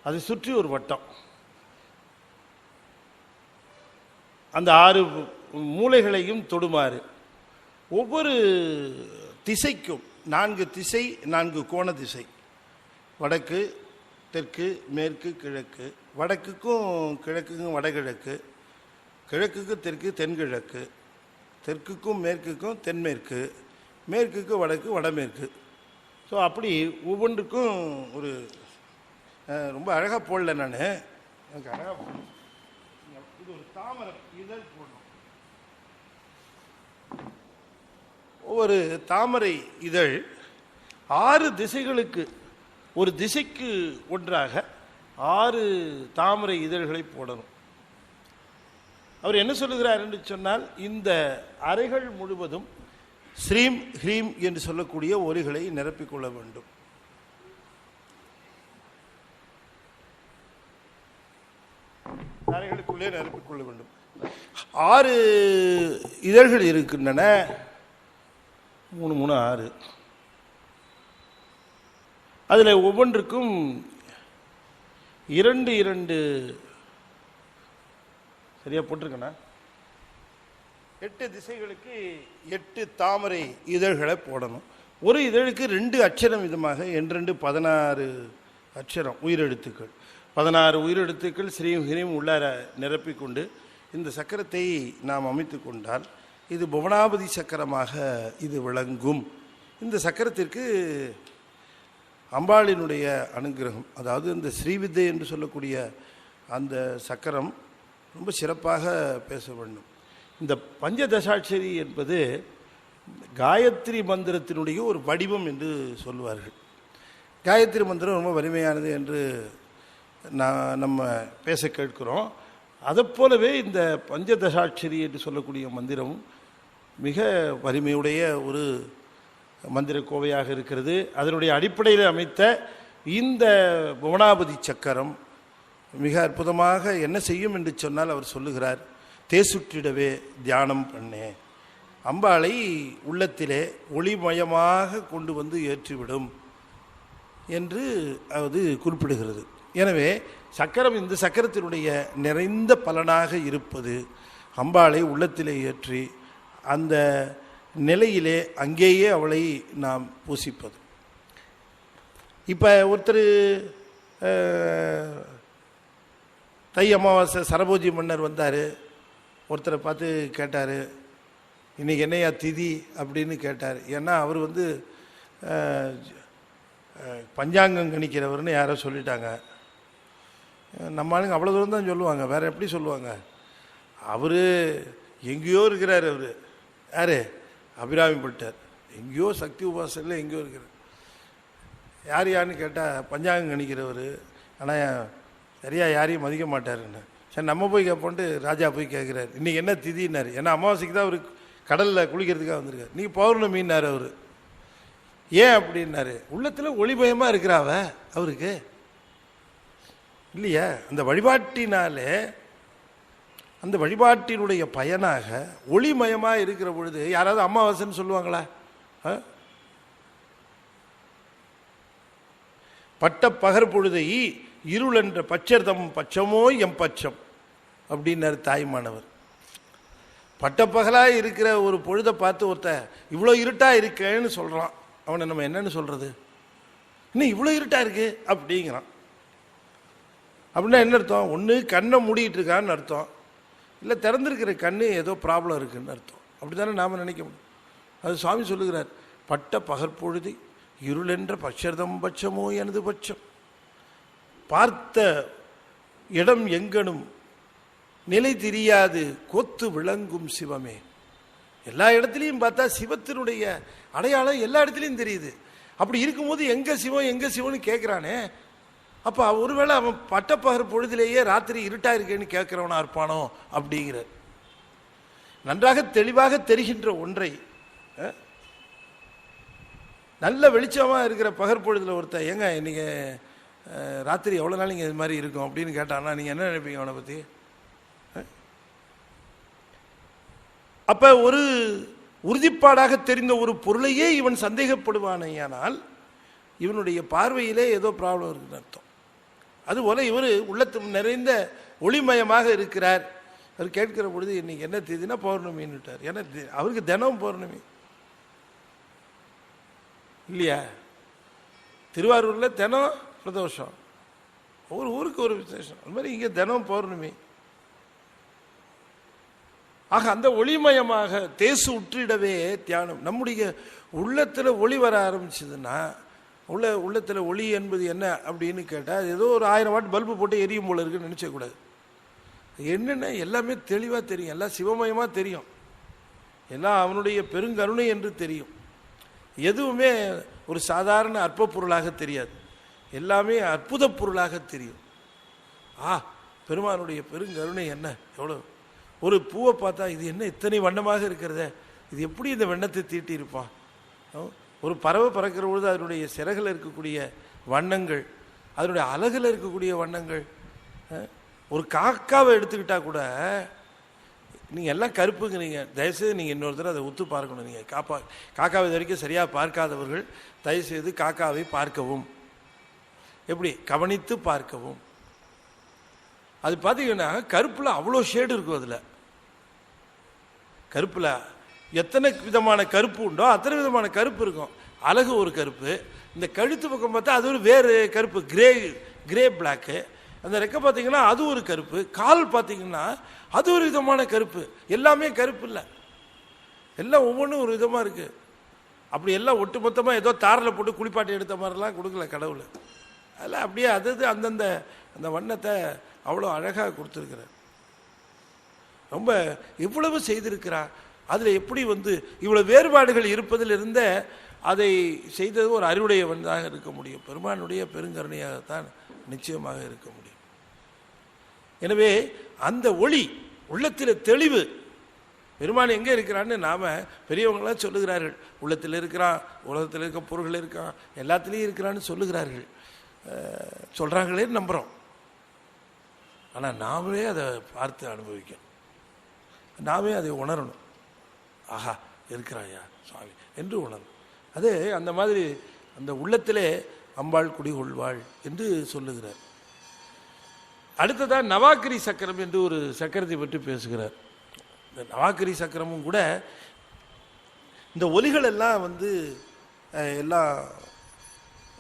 அதை சுற்றி ஒரு வட்டம். அந்த 6 மூலைகளையும் தொடுமாறு ஒவ்வொரு திசைக்கும் 4 திசை, 4 கோண திசை, வடக்கு தெற்கு மேற்கு கிழக்கு, வடக்குக்கும் கிழக்குக்கும் வடகிழக்கு, கிழக்குக்கு தெற்கு தென்கிழக்கு, தெற்குக்கும் மேற்குக்கும் தென்மேற்கு, மேற்குக்கு வடக்கு வடமேற்கு. ஸோ அப்படி ஒவ்வொன்றுக்கும் ஒரு ரொம்ப அழகாக போடல நான், எனக்கு அழகாக இது ஒரு தாமரை இதழ் போடணும். ஒவ்வொரு தாமரை இதழ் 6 திசைகளுக்கு, ஒரு திசைக்கு ஒன்றாக 6 தாமரை இதழ்களை போடணும். அவர் என்ன சொல்லுகிறார் என்று சொன்னால், இந்த அறைகள் முழுவதும் ஸ்ரீம் ஹ்ரீம் என்று சொல்லக்கூடிய ஒலிகளை நிரப்பிக்கொள்ள வேண்டும். அறைகளுக்குள்ளே நிரப்பிக்கொள்ள வேண்டும். 6 இதழ்கள் இருக்கின்றன. 3 3 6. அதில் ஒவ்வொன்றுக்கும் 2 2 சரியா போட்டிருக்கண்ணா, 8 திசைகளுக்கு 8 தாமரை இதழ்களை போடணும். ஒரு இதழுக்கு 2 அட்சரம் விதமாக 2 16 அட்சரம் உயிரெழுத்துக்கள். 16 உயிரெழுத்துக்கள் ஸ்ரீம் ஹிரீம் உள்ளார நிரப்பிக்கொண்டு இந்த சக்கரத்தை நாம் அமைத்து கொண்டால் இது புவனாபதி சக்கரமாக இது விளங்கும். இந்த சக்கரத்திற்கு அம்பாளினுடைய அனுகிரகம், அதாவது இந்த ஸ்ரீவித்தை என்று சொல்லக்கூடிய அந்த சக்கரம் ரொம்ப சிறப்பாக பேச வேண்டும். இந்த பஞ்சதசாட்சரி என்பது காயத்ரி மந்திரத்தினுடைய ஒரு வடிவம் என்று சொல்லுவார்கள். காயத்ரி மந்திரம் ரொம்ப வலிமையானது என்று நம்ம பேச கேட்கிறோம். அதை போலவே இந்த பஞ்சதசாட்சரி என்று சொல்லக்கூடிய மந்திரம் மிக வலிமையுடைய ஒரு மந்திர கோவையாக இருக்கிறது. அதனுடைய அடிப்படையில் அமைத்த இந்த புவனாபதி சக்கரம் மிக அற்புதமாக என்ன செய்யும் என்று சொன்னால், அவர் சொல்லுகிறார், தேசுற்றிடவே தியானம் பண்ணே, அம்பாளை உள்ளத்திலே ஒளிமயமாக கொண்டு வந்து ஏற்றிவிடும் என்று அது குறிப்பிடுகிறது. எனவே சக்கரம், இந்த சக்கரத்தினுடைய நிறைந்த பலனாக இருப்பது அம்பாளை உள்ளத்திலே ஏற்றி அந்த நிலையிலே அங்கேயே அவளை நாம் பூசிப்பது. இப்போ ஒருத்தர் தை அமாவாசை சரபோஜி மன்னர் வந்தார். ஒருத்தரை பார்த்து கேட்டார், இன்றைக்கி என்னையா திதி அப்படின்னு கேட்டார். ஏன்னா அவர் பஞ்சாங்கம் கணிக்கிறவர்னு யாரோ சொல்லிட்டாங்க. நம்ம ஆளுங்க அவ்வளோ தூரம் தான் சொல்லுவாங்க, வேறு எப்படி சொல்லுவாங்க? அவர் எங்கேயோ இருக்கிறார். அவர் யார்? அபிராமி பட்டர். எங்கேயோ சக்தி உபாசனையில் எங்கேயோ இருக்கிறார். யாருன்னு கேட்டால் பஞ்சாங்கம் கணிக்கிறவர், ஆனால் சரியாக யாரையும் மதிக்க மாட்டாருன்னு. சரி நம்ம போய் கேட்போன்ட்டு ராஜா போய் கேட்குறாரு, இன்றைக்கி என்ன திதினார். ஏன்னா அமாவாசைக்கு தான் அவர் கடலில் குளிக்கிறதுக்காக வந்திருக்கார். நீங்கள் பௌர்ணமின்னார் அவர். ஏன் அப்படின்னாரு, உள்ளத்தில் ஒளிமயமாக இருக்கிறாவ அவருக்கு இல்லையா? அந்த வழிபாட்டினாலே, அந்த வழிபாட்டினுடைய பயனாக ஒளிமயமாக இருக்கிற பொழுது யாராவது அமாவாசைன்னு சொல்லுவாங்களா? பட்ட பகர் பொழுதை இருள் என்ற பச்சர்தம் பச்சமோ எம் பச்சம் அப்படின்னாரு தாய்மானவர். பட்டப்பகலாக இருக்கிற ஒரு பொழுதை பார்த்து ஒருத்த இவ்வளோ இருட்டாக இருக்கேன்னு சொல்கிறான். அவனை நம்ம என்னன்னு சொல்கிறது? இன்னும் இவ்வளோ இருட்டாக இருக்கு அப்படிங்கிறான். அப்படின்னா என்ன அர்த்தம்? ஒன்று கண்ணை மூடிட்டு இருக்கான்னு அர்த்தம், இல்லை திறந்திருக்கிற கண்ணு ஏதோ ப்ராப்ளம் இருக்குன்னு அர்த்தம். அப்படி தானே நாம் நினைக்க முடியும். அது சுவாமி சொல்லுகிறார், பட்ட பகற்பொழுது இருள் என்ற பட்சர்தம் பட்சமோ எனது பட்சம். பார்த்த இடம் எங்கனும் நிலை தெரியாது கொத்து விளங்கும் சிவமே. எல்லா இடத்துலையும் பார்த்தா சிவத்தினுடைய அடையாளம் எல்லா இடத்துலையும் தெரியுது. அப்படி இருக்கும்போது எங்கே சிவம் எங்கே சிவன்னு கேட்குறானே, அப்போ ஒருவேளை அவன் பட்டப்பகர் பொழுதிலேயே ராத்திரி இருட்டா இருக்கேன்னு கேட்குறவனா இருப்பானோ அப்படிங்கிற நன்றாக தெளிவாக தெரிகின்ற ஒன்றை, நல்ல வெளிச்சமாக இருக்கிற பகர் பொழுதில் ஒருத்தர் ஏங்க இன்னைக்கு ராத்திரி எவ்வளோ நாள் இங்கே இது மாதிரி இருக்கும் அப்படின்னு கேட்டான்னா நீங்கள் என்ன நினைப்பீங்க அவனை பற்றி? அப்ப ஒரு உறுதிப்பாடாக தெரிந்த ஒரு பொருளையே இவன் சந்தேகப்படுவானேயானால் இவனுடைய பார்வையிலே ஏதோ ப்ராப்ளம் இருக்குன்னு அர்த்தம். அதுபோல இவர் உள்ளத்து நிறைந்த ஒளிமயமாக இருக்கிறார். அவர் கேட்கிற பொழுது இன்னைக்கு என்ன தேதினா பௌர்ணமின்னுட்டார். ஏன்னா அவருக்கு தினம் பௌர்ணமி இல்லையா? திருவாரூரில் தினம் பிரதோஷம், ஒவ்வொரு ஊருக்கு ஒரு விசேஷம். அது மாதிரி இங்கே தினம் பௌர்ணமி. ஆக அந்த ஒளிமயமாக தேசு உற்றிடவே தியானம். நம்முடைய உள்ளத்தில் ஒளி வர ஆரம்பிச்சதுன்னா, உள்ளத்தில் ஒளி என்பது என்ன அப்படின்னு கேட்டால் ஏதோ ஒரு 1000 வாட் பல்பு போட்டு எரியும் போல இருக்குன்னு நினச்சக்கூடாது. என்னென்ன எல்லாமே தெளிவாக தெரியும், எல்லாம் சிவமயமாக தெரியும், எல்லாம் அவனுடைய பெருங்கருணை என்று தெரியும். எதுவுமே ஒரு சாதாரண அற்ப பொருளாக தெரியாது, எல்லாமே அற்புத பொருளாக தெரியும். பெருமானுடைய பெருங்கருணை என்ன எவ்வளோ! ஒரு பூவை பார்த்தா இது என்ன இத்தனை வண்ணமாக இருக்கிறத, இது எப்படி இந்த வண்ணத்தை தீட்டி இருப்பான்? ஒரு பறவை பறக்கிற பொழுது அதனுடைய சிறகில் இருக்கக்கூடிய வண்ணங்கள், அதனுடைய அழகில் இருக்கக்கூடிய வண்ணங்கள். ஒரு காக்காவை எடுத்துக்கிட்டா கூட நீங்கள் எல்லாம் கருப்புங்கிறீங்க, தயவுசெய்து நீங்கள் இன்னொரு தடவை அதை ஒத்து பார்க்கணும். நீங்கள் காக்காவை இது வரைக்கும் சரியாக பார்க்காதவர்கள் தயவுசெய்து காக்காவை பார்க்கவும், எப்படி கவனித்து பார்க்கவும். அது பார்த்தீங்கன்னா கருப்பில் அவ்வளோ ஷேடு இருக்கும். அதில் கருப்பில் எத்தனை விதமான கருப்பு உண்டோ அத்தனை விதமான கருப்பு இருக்கும். அழகு ஒரு கருப்பு, இந்த கழுத்து பக்கம் பார்த்தா அது ஒரு வேறு கருப்பு, கிரே பிளாக்கு. அந்த ரெக்கை பார்த்தீங்கன்னா அது ஒரு கருப்பு, கால் பார்த்தீங்கன்னா அது ஒரு விதமான கருப்பு. எல்லாமே கருப்பு இல்லை, எல்லாம் ஒவ்வொன்றும் ஒரு விதமாக இருக்குது. அப்படி எல்லாம் ஒட்டு மொத்தமாக ஏதோ தாரில் போட்டு குளிப்பாட்டி எடுத்த மாதிரிலாம் கொடுக்கல கடவுள். அதில் அப்படியே அந்தந்த அந்த வண்ணத்தை அவ்வளோ அழகாக கொடுத்துருக்கிறார். ரொம்ப இவ்வளவு செய்திருக்கிறார். அதில் எப்படி இவ்வளோ வேறுபாடுகள் இருப்பதில் இருந்த அதை செய்தது ஒரு அறிவுடையவனாக இருக்க முடியும், பெருமானுடைய பெருங்கருணையாகத்தான் நிச்சயமாக இருக்க முடியும். எனவே அந்த ஒளி உள்ளத்தில் தெளிவு, பெருமான் எங்கே இருக்கிறான்னு நாம் பெரியவங்களாம் சொல்லுகிறார்கள். உள்ளத்தில் இருக்கிறான், உலகத்தில் இருக்க பொருள்கள் இருக்கான், எல்லாத்துலேயும் இருக்கிறான்னு சொல்லுகிறார்கள், சொல்கிறாங்களே நம்புகிறோம். ஆனால் நாமே அதை பார்த்து அனுபவிக்கணும், நாமே அதை உணரணும். ஆஹா இருக்கிறாயா சுவாமி என்று உணரணும். அது அந்த மாதிரி அந்த உள்ளத்திலே அம்பாள் குடிகொள்வாள் என்று சொல்லுகிறார். அடுத்ததான் நவாக்கிரி சக்கரம் என்று ஒரு சக்கரத்தை பற்றி பேசுகிறார். இந்த நவாக்கிரி சக்கரமும் கூட இந்த ஒலிகள் எல்லாம் எல்லாம்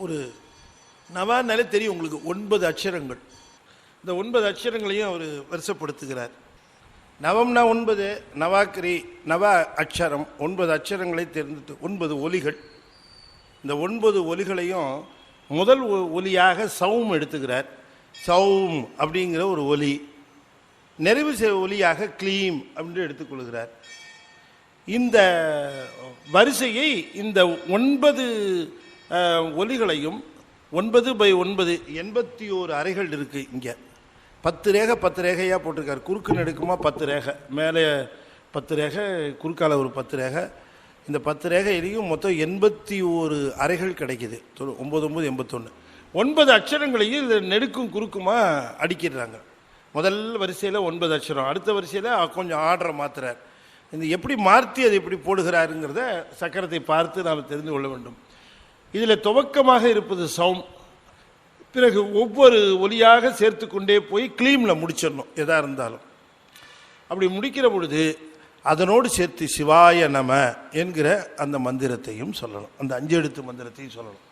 ஒரு நவானாலே தெரியும் உங்களுக்கு, 9 அட்சரங்கள். இந்த 9 அட்சரங்களையும் அவர் வரிசைப்படுத்துகிறார். நவம்னா 9, நவாக்கிரி நவ அட்சரம், 9 அட்சரங்களை தேர்ந்தெடுத்து 9 ஒலிகள். இந்த 9 ஒலிகளையும் முதல் ஒலியாக சௌம் எடுத்துக்கிறார். சௌம் அப்படிங்கிற ஒரு ஒலி. நிறைவு ஒலியாக க்ளீம் அப்படின்னு எடுத்துக்கொள்கிறார். இந்த வரிசையை இந்த 9 ஒலிகளையும் 9/9 81 அறைகள் இருக்குது. இங்கே 10 ரேகை 10 ரேகையாக போட்டிருக்காரு. குறுக்கு நெடுக்குமா 10 ரேகை, மேலே 10 ரேகை, குறுக்கால ஒரு 10 ரேகை. இந்த 10 ரேகையிலையும் மொத்தம் 81 அறைகள் கிடைக்கிது. 9 9 81 9 அட்சரங்களையும் இதில் நெடுக்கும் குறுக்குமா அடிக்கிறாங்க. முதல் வரிசையில் 9 அட்சரம், அடுத்த வரிசையில் கொஞ்சம் ஆர்டரை மாற்றுறார். இந்த எப்படி மாற்றி அதை எப்படி போடுகிறாருங்கிறத சக்கரத்தை பார்த்து நாம் தெரிந்து கொள்ள வேண்டும். இதில் துவக்கமாக இருப்பது சௌம், பிறகு ஒவ்வொரு ஒலியாக சேர்த்து கொண்டே போய் க்ளீமில் முடிச்சிடணும். எதாக இருந்தாலும் அப்படி முடிக்கிற பொழுது அதனோடு சேர்த்து சிவாய நம என்கிற அந்த மந்திரத்தையும் சொல்லணும், அந்த 5 எழுத்து மந்திரத்தையும் சொல்லணும்.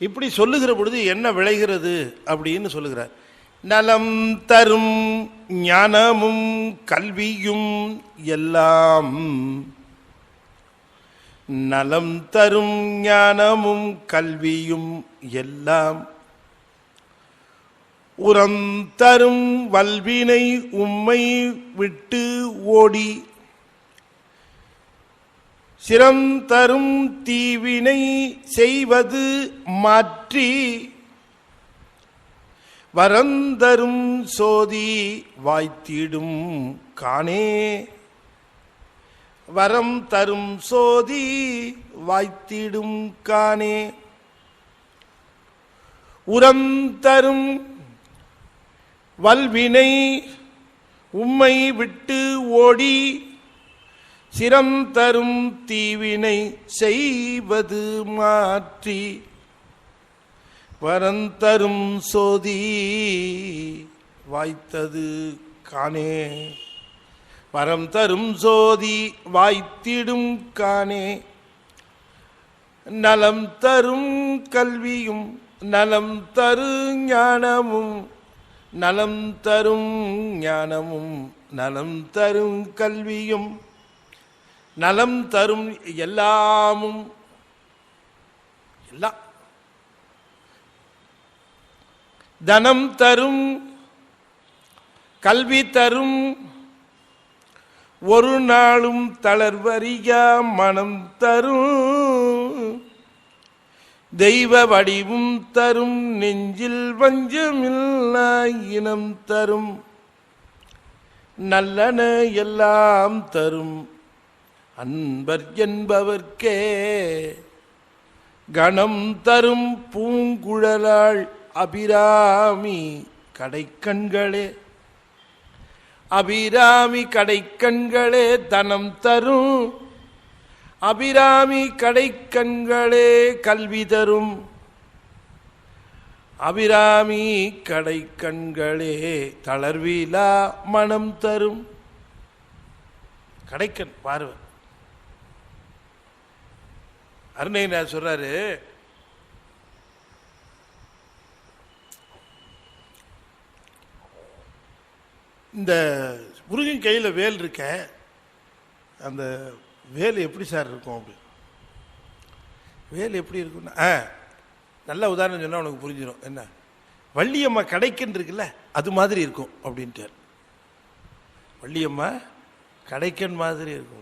இப்படி சொல்லுகிற பொழுது என்ன விளைகிறது அப்படின்னு சொல்லுகிறார். நலம் தரும் ஞானமும் கல்வியும் எல்லாம், நலம் தரும் ஞானமும் கல்வியும் எல்லாம், உரம் தரும் வல்வினை உம்மை விட்டு ஓடி, சிரம் தரும் தீவினை செய்வது மாற்றி, வரந்தரும் சோதி வாய்த்திடும் காணே, வரம் தரும் சோதி வாய்த்திடும் காணே, உரம் தரும் வல்வினை உம்மை விட்டு ஓடி, சிரம் தரும் தீவினை செய்வது மாற்றி வரந்தரும் சோதி வாய்த்தது காணே. வரம் தரும் சோதி வாய்த்திடும் காணே. நலம் தரும் கல்வியும் நலம் தரு ஞானமும் நலம் தரும் ஞானமும் நலம் தரும் கல்வியும் நலம் தரும் எல்லாமும் எல்லாம் தனம் தரும் கல்வி தரும் ஒரு நாளும் தளர்வறியா மனம் தரும் தெய்வ வடிவும் தரும் நெஞ்சில் வஞ்சமில்லா இனம் தரும் நல்லன எல்லாம் தரும் அன்பர் என்பவர்க்கே கணம் தரும் பூங்குழலாள் அபிராமி கடைக்கண்களே. அபிராமி கடைக்கண்களே தனம் தரும் அபிராமி கடைக்கண்களே கல்வி தரும் அபிராமி கடைக்கண்களே தளர்விலா மனம் தரும். கடைக்கண் பார்வை. அருணகிரிநாதர் சொல்றாரு, இந்த முருகன் கையில் வேல் இருக்க, அந்த வேல் எப்படி சார் இருக்கும்? அப்படி வேல் எப்படி இருக்குன்னா, நல்ல உதாரணம் சொன்னால் உனக்கு புரிஞ்சிடும். என்ன, வள்ளியம்மா கடைக்கன் இருக்குல்ல, அது மாதிரி இருக்கும் அப்படின்ட்டு. வள்ளியம்மா கடைக்கன் மாதிரி இருக்கும்.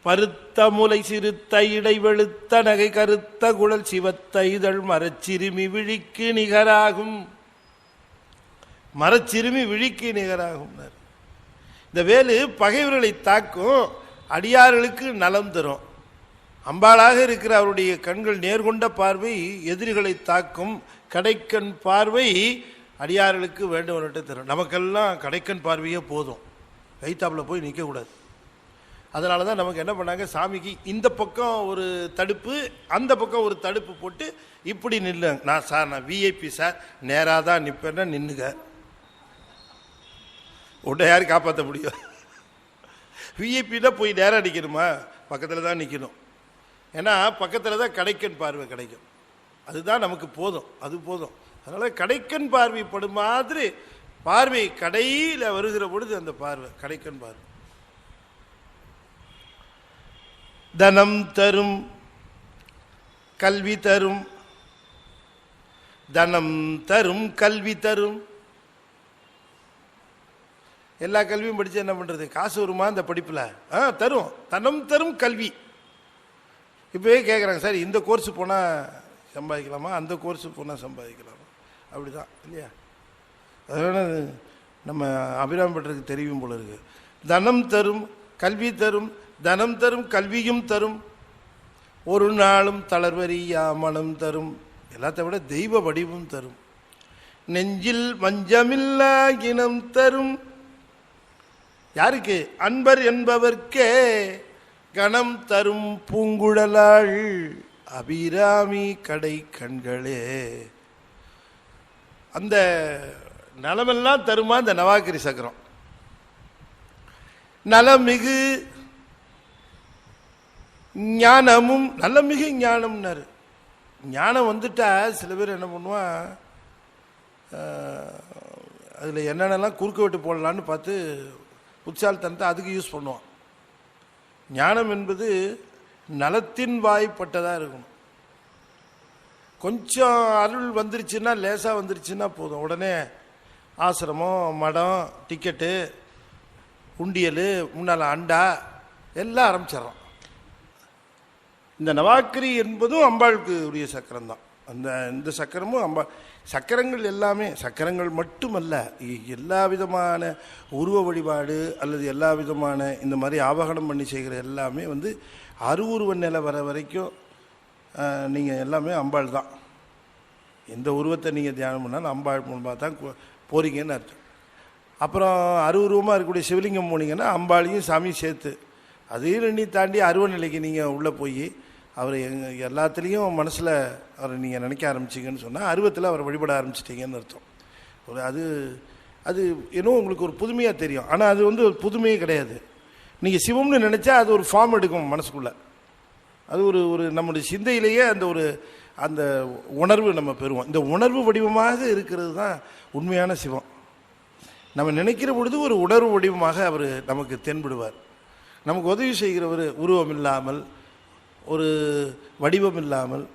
பருத்த முலை சிறுத்த இடை வெளுத்த நகை கருத்த குழல் சிவத்த இதழ் மரச்சிறுமி விழிக்கு நிகராகும். மரச்சிறுமி விழிக்கு நிகராகும். இந்த வேலு பகைவர்களை தாக்கும், அடியார்களுக்கு நலம் தரும். அம்பாளாக இருக்கிற அவருடைய கண்கள் நேர்கொண்ட பார்வை எதிரிகளை தாக்கும். கடைக்கண் பார்வை அடியார்களுக்கு வேண்டுவன்ட்டு தரும். நமக்கெல்லாம் கடைக்கண் பார்வையே போதும், கைத்தாப்பில் போய் நிற்கக்கூடாது. அதனால தான் நமக்கு என்ன பண்ணாங்க, சாமிக்கு இந்த பக்கம் ஒரு தடுப்பு, அந்த பக்கம் ஒரு தடுப்பு போட்டு இப்படி நில்லு. நான் விஐபி சார், நேராக தான் நிற்பேன்னா நின்றுங்க. உன்னை யாரும் காப்பாற்ற முடியும்? விஐபின்னா போய் நேராக நிற்கணுமா? பக்கத்தில் தான் நிற்கணும். ஏன்னா பக்கத்தில் தான் கடைக்கண் பார்வை கிடைக்கும். அதுதான் நமக்கு போதும், அது போதும். அதனால் கடைக்கண் பார்வை படும் மாதிரி பார்வை கடையில் வருகிற பொழுது அந்த பார்வை கடைக்கண் பார்வை. தனம் தரும் கல்வி தரும் தனம் தரும் கல்வி தரும். எல்லா கல்வியும் படித்து என்ன பண்ணுறது? காசு வருமா இந்த படிப்பில்? தரும். தனம் தரும் கல்வி. இப்போவே கேட்குறாங்க, சார் இந்த கோர்ஸ் போனால் சம்பாதிக்கலாமா, அந்த கோர்ஸு போனால் சம்பாதிக்கலாமா? அப்படி தான் இல்லையா? அதனால் நம்ம அபிராமி பட்டருக்கு தெரியும் போல இருக்கு. தனம் தரும் கல்வி தரும் தனம் தரும் கல்வியும் தரும் ஒரு நாளும் தளர்வறியா மனம் தரும். எல்லாத்த விட தெய்வ வடிவும் தரும். நெஞ்சில் வஞ்சமில்லா இனம் தரும். யாருக்கு? அன்பர் என்பவர்க்கே கணம் தரும் பூங்குழலாள் அபிராமி கடை கண்களே. அந்த நலமெல்லாம் தருமா இந்த நவாக்கிரி சக்கரம். நலமிகு ஞானமும், நலமிகு ஞானம்னாரு. ஞானம் வந்துட்டா சில பேர் என்ன பண்ணுவான், அதில் என்னென்னலாம் குறுக்க விட்டு போடலான்னு பார்த்து உற்சாகத்தனத்தை அதுக்கு யூஸ் பண்ணுவான். ஞானம் என்பது நலத்தின் வாய்ப்பட்டதாக இருக்கணும். கொஞ்சம் அருள் வந்துருச்சுன்னா, லேசாக வந்துருச்சுன்னா போதும், உடனே ஆசிரமம், மடம், டிக்கெட்டு, உண்டியல், முன்னால் அண்டா எல்லாம் ஆரம்பிச்சிடறோம். இந்த நவாக்கிரி என்பதும் அம்பாளுக்கு உரிய சக்கரம் தான். இந்த சக்கரமும் அம்பா சக்கரங்கள் எல்லாமே, சக்கரங்கள் மட்டுமல்ல, எல்லா விதமான உருவ வழிபாடு அல்லது எல்லா விதமான இந்த மாதிரி ஆவாகனம் பண்ணி செய்கிற எல்லாமே அருவுருவ நிலை வர வரைக்கும் நீங்கள் எல்லாமே அம்பாள் தான். எந்த உருவத்தை நீங்கள் தியானம் பண்ணாலும் அம்பாள் மூலமாக தான் போறீங்கன்னு அர்த்தம். அப்புறம் அருவுருவமாக இருக்கக்கூடிய சிவலிங்கம் போனீங்கன்னா அம்பாளையும் சாமியும் சேர்த்து, அதையும் ரெண்டி தாண்டி அருவ நிலைக்கு நீங்கள் உள்ளே போய் அவர் எல்லாத்துலேயும் மனசில் அவரை நீங்கள் நினைக்க ஆரம்பிச்சிங்கன்னு சொன்னால் அருவத்தில் அவரை வழிபட ஆரம்பிச்சிட்டிங்கன்னு அர்த்தம். ஒரு அது இன்னும் உங்களுக்கு ஒரு புதுமையாக தெரியும். ஆனால் அது வந்து ஒரு புதுமையே கிடையாது. நீங்கள் சிவம்னு நினச்சா அது ஒரு ஃபார்ம் எடுக்கும் மனசுக்குள்ளே. அது ஒரு நம்முடைய சிந்தையிலேயே அந்த உணர்வு நம்ம பெறுவோம். இந்த உணர்வு வடிவமாக இருக்கிறது தான் உண்மையான சிவம். நம்ம நினைக்கிற பொழுது ஒரு உணர்வு வடிவமாக அவர் நமக்கு தென்படுவார். நமக்கு உதவி செய்கிறவர் உருவம் இல்லாமல், ஒரு வடிவம் இல்லாமல்,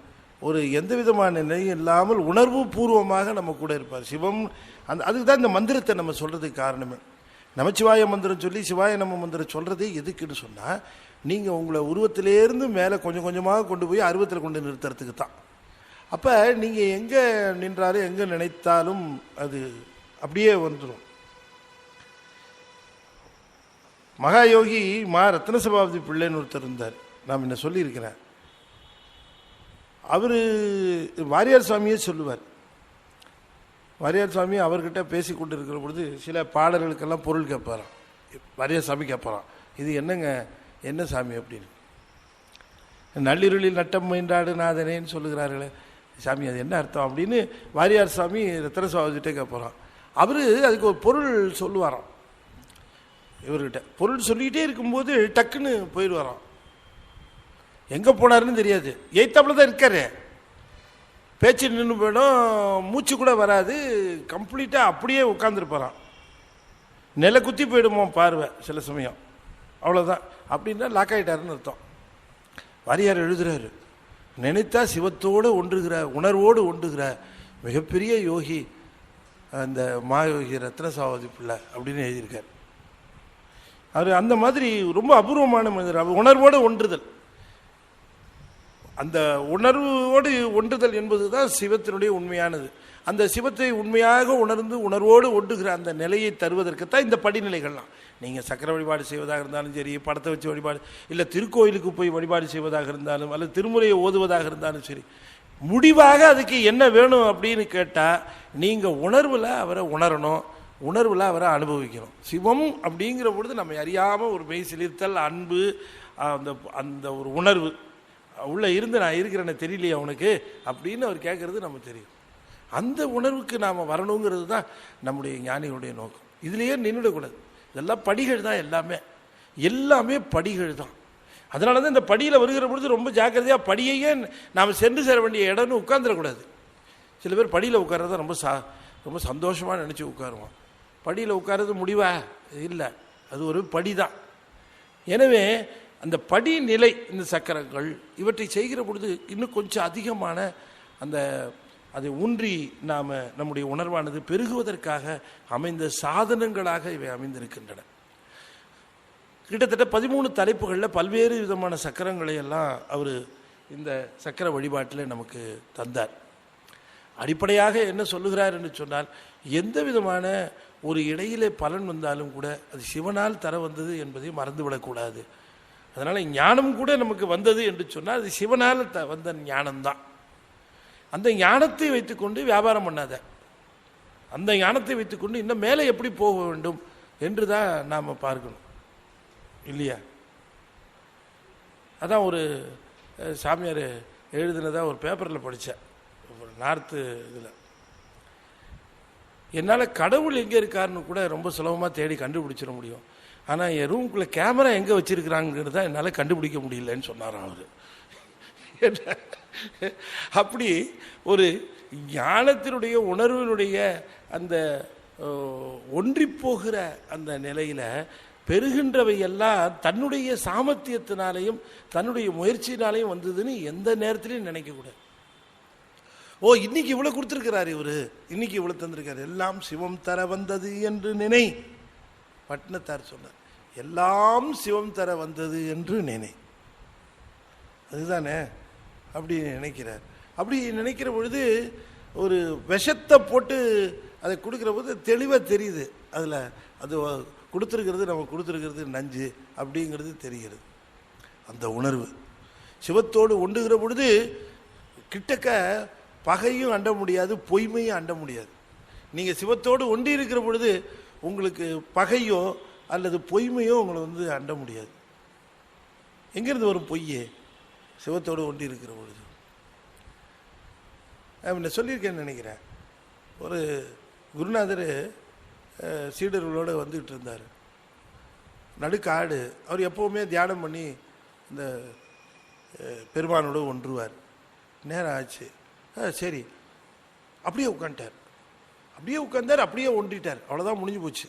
ஒரு எந்த விதமான நிலையும் இல்லாமல் உணர்வு பூர்வமாக நம்ம கூட இருப்பார் சிவம். அதுக்கு தான் இந்த மந்திரத்தை நம்ம சொல்கிறதுக்கு காரணமே. நமச்சிவாய மந்திரம் சொல்லி சிவாய நம்ம மந்திரம் சொல்கிறதே எதுக்குன்னு சொன்னால், நீங்கள் உங்களை உருவத்திலேருந்து மேலே கொஞ்சம் கொஞ்சமாக கொண்டு போய் அருவத்தில் கொண்டு நிறுத்துறதுக்கு தான். அப்போ நீங்கள் எங்கே நின்றாலும் எங்கே நினைத்தாலும் அது அப்படியே வந்துடும். மகாயோகி ரத்ன சபாபதி பிள்ளைன்னு ஒருத்தர் இருந்தார், நான் என்ன சொல்லியிருக்கிறேன். அவர் வாரியார் சுவாமியே சொல்லுவார். வாரியார் சுவாமி அவர்கிட்ட பேசி கொண்டு இருக்கிற பொழுது சில பாடல்களுக்கெல்லாம் பொருள் கேட்பாராம். வாரியார் சாமி கேட்பாராம், இது என்னங்க, என்ன சாமி அப்படின்னு. நள்ளிருளில் நட்டம் மயின்றாடு நாதனேன்னு சொல்லுகிறார்களே சாமி, அது என்ன அர்த்தம் அப்படின்னு வாரியார் சாமி ரத்ன சபாபதிட்டே கேட்பாராம். அவர் அதுக்கு ஒரு பொருள் சொல்லுவாராம். இவர்கிட்ட பொருள் சொல்லிக்கிட்டே இருக்கும்போது டக்குன்னு போயிடுவாராம். எங்கே போனாருன்னு தெரியாது, எய்த்தாப்புல தான் இருக்காரு. பேச்சு நின்று போயிடும், மூச்சு கூட வராது, கம்ப்ளீட்டாக அப்படியே உட்காந்துருப்பாராம். நிலை குத்தி போயிடுமோ பார்வை சில சமயம், அவ்வளோதான். அப்படின்னா லாக் ஆகிட்டாருன்னு அர்த்தம். வாரியார் எழுதுகிறாரு, நினைத்தா சிவத்தோடு ஒன்றுகிற, உணர்வோடு ஒன்றுகிற மிகப்பெரிய யோகி அந்த மாயோகி ரத்ன சபாபதி பிள்ளை அப்படின்னு எழுதியிருக்கார். அவர் அந்த மாதிரி ரொம்ப அபூர்வமான மனிதர். உணர்வோடு ஒன்றுதல், அந்த உணர்வோடு ஒன்றுதல் என்பது தான் சிவத்தினுடைய உண்மையானது. அந்த சிவத்தை உண்மையாக உணர்ந்து உணர்வோடு ஒன்றுகிற அந்த நிலையை தருவதற்குத்தான் இந்த படிநிலைகள்லாம். நீங்கள் சக்கர வழிபாடு செய்வதாக இருந்தாலும் சரி, படத்தை வச்சு வழிபாடு, இல்லை திருக்கோயிலுக்கு போய் வழிபாடு செய்வதாக இருந்தாலும், அல்லது திருமுறையை ஓதுவதாக இருந்தாலும் சரி, முடிவாக அதுக்கு என்ன வேணும் அப்படின்னு கேட்டால் நீங்கள் உணர்வில் அவரை உணரணும், உணர்வில் அவரை அனுபவிக்கணும். சிவம் அப்படிங்கிற பொழுது நம்ம அறியாமல் ஒரு மெய் சிலிர்த்தல், அன்பு, அந்த ஒரு உணர்வு உள்ளே இருந்து நான் இருக்கிறேன்னு தெரியலையே அவனுக்கு அப்படின்னு அவர் கேட்குறது நமக்கு தெரியும். அந்த உணர்வுக்கு நாம் வரணுங்கிறது தான் நம்முடைய ஞானிகளுடைய நோக்கம். இதுலேயே நின்றுடக்கூடாது. இதெல்லாம் படிகள் தான், எல்லாமே படிகள் தான். அதனால தான் இந்த படியில் வருகிற பொழுது ரொம்ப ஜாக்கிரதையாக, படியையே நாம் சென்று சேர வேண்டிய இடம்னு உட்காந்துடக்கூடாது. சில பேர் படியில் உட்கார்றத ரொம்ப சந்தோஷமாக நினச்சி உட்காருவோம். படியில் உட்கார்றது முடிவா இல்லை, அது ஒரு படி தான். எனவே அந்த படிநிலை, இந்த சக்கரங்கள் இவற்றை செய்கிற பொழுது இன்னும் கொஞ்சம் அதிகமான அதை ஊன்றி நாம் நம்முடைய உணர்வானது பெருகுவதற்காக அமைந்த சாதனங்களாக இவை அமைந்திருக்கின்றன. கிட்டத்தட்ட 13 தலைப்புகளில் பல்வேறு விதமான சக்கரங்களை எல்லாம் அவர் இந்த சக்கர வழிபாட்டில் நமக்கு தந்தார். அடிப்படையாக என்ன சொல்லுகிறார் என்று சொன்னால், எந்த விதமான ஒரு இடையிலே பலன் வந்தாலும் கூட அது சிவனால் தர வந்தது என்பதை மறந்துவிடக்கூடாது. அதனால் ஞானம் கூட நமக்கு வந்தது என்று சொன்னால் அது சிவனால் வந்த ஞானம்தான். அந்த ஞானத்தை வைத்துக்கொண்டு வியாபாரம் பண்ணாத, அந்த ஞானத்தை வைத்துக்கொண்டு இன்னும் மேலே எப்படி போக வேண்டும் என்று தான் நாம் பார்க்கணும், இல்லையா? அதான் ஒரு சாமியார் எழுதுனதாக ஒரு பேப்பரில் படித்தேன், நார்த்து இதில். என்னால் கடவுள் எங்கே இருக்காருன்னு கூட ரொம்ப சுலபமாக தேடி கண்டுபிடிச்சிட முடியும். ஆனால் என் ரூமுக்குள்ளே கேமரா எங்கே வச்சுருக்கிறாங்கிறது தான் என்னால் கண்டுபிடிக்க முடியலன்னு சொன்னாராம் அவர். அப்படி ஒரு ஞானத்தினுடைய உணர்வினுடைய அந்த ஒன்றி போகிற அந்த நிலையில் பெறுகின்றவை எல்லாம் தன்னுடைய சாமர்த்தியத்தினாலையும் தன்னுடைய முயற்சியினாலையும் வந்ததுன்னு எந்த நேரத்திலையும் நினைக்கக்கூடாது. இன்னைக்கு இவ்வளோ கொடுத்துருக்கிறாரு இவர், இன்னைக்கு இவ்வளோ தந்திருக்காரு, எல்லாம் சிவம் தர வந்தது என்று நினை. பட்னத்தார் சொன்னார், எல்லாம் சிவம் தர வந்தது என்று நினை. அதுதானே அப்படி நினைக்கிறார். அப்படி நினைக்கிற பொழுது ஒரு விஷத்தை போட்டு அதை கொடுக்குற போது தெளிவாக தெரியுது, அதில் அது கொடுத்துருக்கிறது, நம்ம கொடுத்துருக்கிறது நஞ்சு அப்படிங்கிறது தெரிகிறது. அந்த உணர்வு சிவத்தோடு ஒன்றுகிற பொழுது கிட்டக்க பகையும் அண்ட முடியாது, பொய்மையும் அண்ட முடியாது. நீங்கள் சிவத்தோடு ஒன்றி இருக்கிற பொழுது உங்களுக்கு பகையோ அல்லது பொய்மையோ உங்களை வந்து அண்ட முடியாது. எங்கேருந்து வரும் பொய்யே? சிவத்தோடு ஒன்றி இருக்கிற பொழுது. நான் சொல்லியிருக்கேன்னு நினைக்கிறேன். ஒரு குருநாதர் சீடர்களோடு வந்துக்கிட்டு இருந்தார். நடுக்காடு. அவர் எப்போவுமே தியானம் பண்ணி இந்த பெருமானோடு ஒன்றுவார். நேரம் ஆச்சு. சரி, அப்படியே உட்காந்துட்டார். அப்படியே ஒன்றிட்டார். அவ்வளோதான், முடிஞ்சு போச்சு.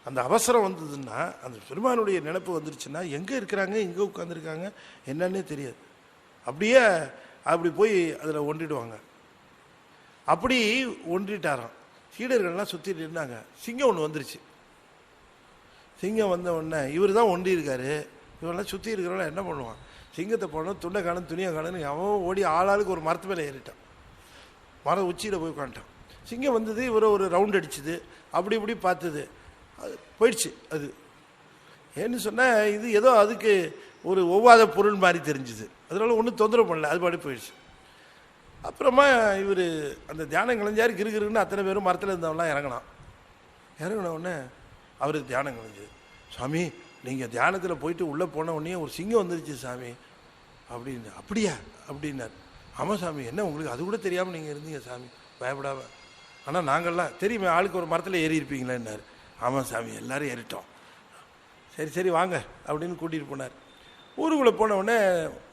அந்த அவசரம் வந்ததுன்னா, அந்த பெருமானுடைய நினைப்பு வந்துருச்சுன்னா, எங்கே இருக்கிறாங்க, எங்கே உட்காந்துருக்காங்க என்னன்னே தெரியாது. அப்படி போய் அதில் ஒன்றிடுவாங்க. அப்படி ஒன்றிட்டாராம். சீடர்கள்லாம் சுற்றிட்டு இருந்தாங்க. சிங்கம் ஒன்று வந்துருச்சு. சிங்கம் வந்த உடனே இவர் தான் ஒன்றி இருக்காரு. இவரெல்லாம் சுற்றி இருக்கிறவங்க என்ன பண்ணுவான்? சிங்கத்தை போனோம், துண்டை காணும், துணியை காணுன்னு அவன் ஓடி ஆளாளுக்கு ஒரு மரத்து மேலே ஏறிட்டான். மரம் உச்சியில் போய் உட்காந்துட்டான். சிங்கம் வந்தது, இவரை ஒரு ரவுண்ட் அடிச்சுது. இப்படி பார்த்தது, அது போயிடுச்சு. அது ஏன்னு சொன்னால், இது ஏதோ அதுக்கு ஒரு ஒவ்வாத பொருள் மாதிரி தெரிஞ்சுது. அதனால ஒன்றும் தொந்தரவு பண்ணல, அது பாடி போயிடுச்சு. அப்புறமா இவர் அந்த தியானம் கலைஞ்சார். கிருகிருன்னு அத்தனை பேரும் மரத்தில் இருந்தவங்களாம் இறங்கின உடனே அவருக்கு தியானம் கலைஞ்சது. சாமி, நீங்கள் தியானத்தில் போயிட்டு உள்ளே போன உடனே ஒரு சிங்கம் வந்துருச்சு சாமி அப்படின்னு. அப்படியா அப்படின்னார். ஆமாம் சாமி, என்ன உங்களுக்கு அது கூட தெரியாமல் நீங்கள் இருந்தீங்க சாமி, பயப்படாம. ஆனால் நாங்கள்லாம் தெரியுமே, ஆளுக்கு ஒரு மரத்தில் ஏறி இருப்பீங்களேன்னாரு. ஆமாம் சாமி, எல்லோரும் ஏறிட்டோம். சரி வாங்க அப்படின்னு கூட்டிகிட்டு போனார். ஊருக்குள்ளே போன உடனே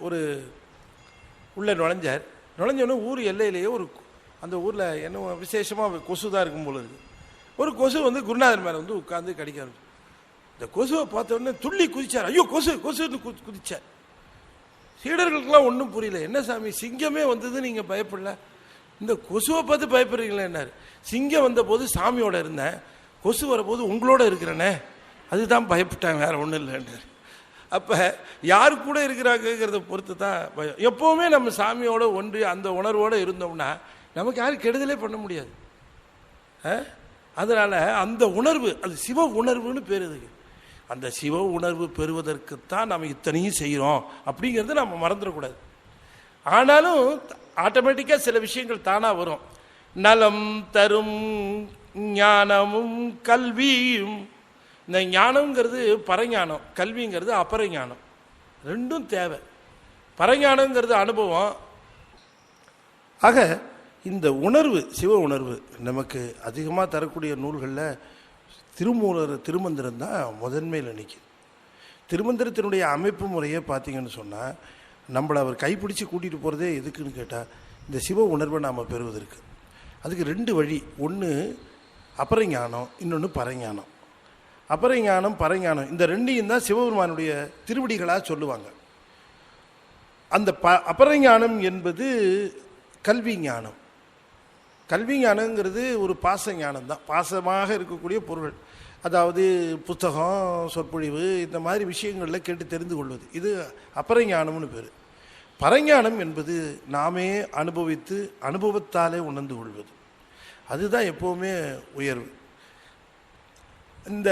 ஒரு உள்ளே நுழைஞ்சோடனே ஊர் எல்லையிலேயே அந்த ஊரில் என்ன விசேஷமாக கொசு தான் இருக்கும் போல இருக்குது. ஒரு கொசு வந்து குருநாதர் மேலே வந்து உட்காந்து கடிக்க ஆரம்பிச்சு. இந்த கொசுவை பார்த்த உடனே துள்ளி குதிச்சார். ஐயோ, கொசுன்னு குதிச்சார். சீடர்களுக்கெல்லாம் ஒன்றும் புரியல. என்ன சாமி, சிங்கமே வந்தது, நீங்கள் பயப்படல, இந்த கொசுவை பார்த்து பயப்படுறீங்களேன்னாரு. சிங்கம் வந்த போது சாமியோட இருந்தேன், கொசு வரபோது உங்களோட இருக்கிறேனே, அதுதான் பயப்பட்டேன், வேற ஒன்றும் இல்லைன்னு. அப்போ யாரு கூட இருக்கிறாங்கிறத பொறுத்து தான் பயம். எப்போவுமே நம்ம சாமியோட ஒன்றி அந்த உணர்வோடு இருந்தோம்னா நமக்கு யாரும் கெடுதலே பண்ண முடியாது. அதனால் அந்த உணர்வு, அது சிவ உணர்வுன்னு பேர். இதுக்கு அந்த சிவ உணர்வு பெறுவதற்குத்தான் நம்ம இத்தனையும் செய்கிறோம் அப்படிங்கிறத நம்ம மறந்துடக்கூடாது. ஆனாலும் ஆட்டோமேட்டிக்காக சில விஷயங்கள் தானாக வரும். நலம் தரும் ஞானமும் கல்வியும். இந்த ஞானங்கிறது பரஞானம், கல்விங்கிறது அபரஞானம். ரெண்டும் தேவை. பரஞானங்கிறது அனுபவம். ஆக இந்த உணர்வு, சிவ உணர்வு நமக்கு அதிகமாக தரக்கூடிய நூல்களில் திருமந்திரம் தான் முதன்மையில் நிற்கும். திருமந்திரத்தினுடைய அமைப்பு முறையை பார்த்தீங்கன்னு சொன்னால், நம்மளை அவர் கைப்பிடிச்சு கூட்டிகிட்டு போகிறதே எதுக்குன்னு கேட்டால், இந்த சிவ உணர்வை நாம் பெறுவதற்கு. அதுக்கு ரெண்டு வழி. ஒன்று அபரஞானம், இன்னொன்று பரஞானம். அபரஞானம் பரஞானம் இந்த ரெண்டையும் தான் சிவபெருமானுடைய திருவடிகளாக சொல்லுவாங்க. அந்த அபரஞானம் என்பது கல்வி ஞானம். கல்வி ஞானங்கிறது ஒரு பாச ஞானம் தான். பாசமாக இருக்கக்கூடிய பொருள், அதாவது புத்தகம், சொற்பொழிவு, இந்த மாதிரி விஷயங்களில் கேட்டு தெரிந்து கொள்வது, இது அபரஞானம்னு பேர். பரஞானம் என்பது நாமே அனுபவித்து அனுபவத்தாலே உணர்ந்து கொள்வது. அதுதான் எப்போவுமே உயர்வு. இந்த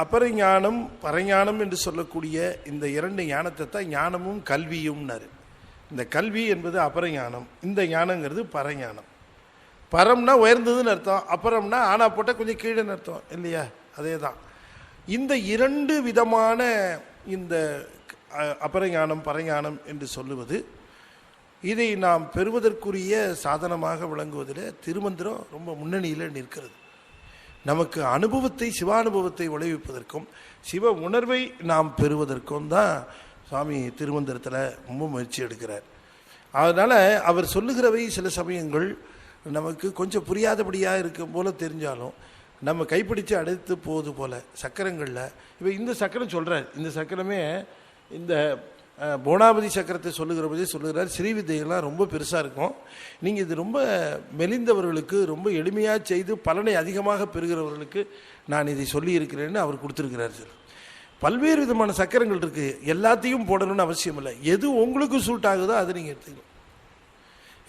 அபரஞானம் பரஞானம் என்று சொல்லக்கூடிய இந்த இரண்டு ஞானத்தை தான் ஞானமும் கல்வியும்னாரு. இந்த கல்வி என்பது அபரஞானம், இந்த ஞானங்கிறது பரஞானம். பரம்னா உயர்ந்ததுன்னு அர்த்தம், அப்புறம்னா ஆனா போட்டால் கொஞ்சம் கீழேன்னு அர்த்தம் இல்லையா? அதே தான். இந்த இரண்டு விதமான இந்த அபரஞானம் பரஞானம் என்று சொல்லுவது, இதை நாம் பெறுவதற்குரிய சாதனமாக விளங்குவதில் திருமந்திரம் ரொம்ப முன்னணியில் நிற்கிறது. நமக்கு அனுபவத்தை, சிவானுபவத்தை விளைவிப்பதற்கும் சிவ உணர்வை நாம் பெறுவதற்கும் தான் சுவாமி திருமந்திரத்தில் ரொம்ப முயற்சி எடுக்கிறார். அதனால் அவர் சொல்லுகிறவை சில சமயங்கள் நமக்கு கொஞ்சம் புரியாதபடியாக இருக்கும் போல தெரிஞ்சாலும், நம்ம கைப்பிடித்து அடுத்து போகுது போல் சக்கரங்களில். இப்போ இந்த சக்கரம் சொல்கிறார், இந்த சக்கரமே இந்த போனாபதி சக்கரத்தை சொல்லுகிற போதே சொல்லுகிறார், ஸ்ரீவித்தைகள்லாம் ரொம்ப பெருசாக இருக்கும், நீங்கள் இது ரொம்ப மெலிந்தவர்களுக்கு, ரொம்ப எளிமையாக செய்து பலனை அதிகமாக பெறுகிறவர்களுக்கு நான் இதை சொல்லியிருக்கிறேன்னு அவர் கொடுத்துருக்கிறார். சார், பல்வேறு விதமான சக்கரங்கள் இருக்குது, எல்லாத்தையும் போடணும்னு அவசியம் இல்லை. எது உங்களுக்கு சூட் ஆகுதோ அதை நீங்கள் எடுத்துக்கணும்.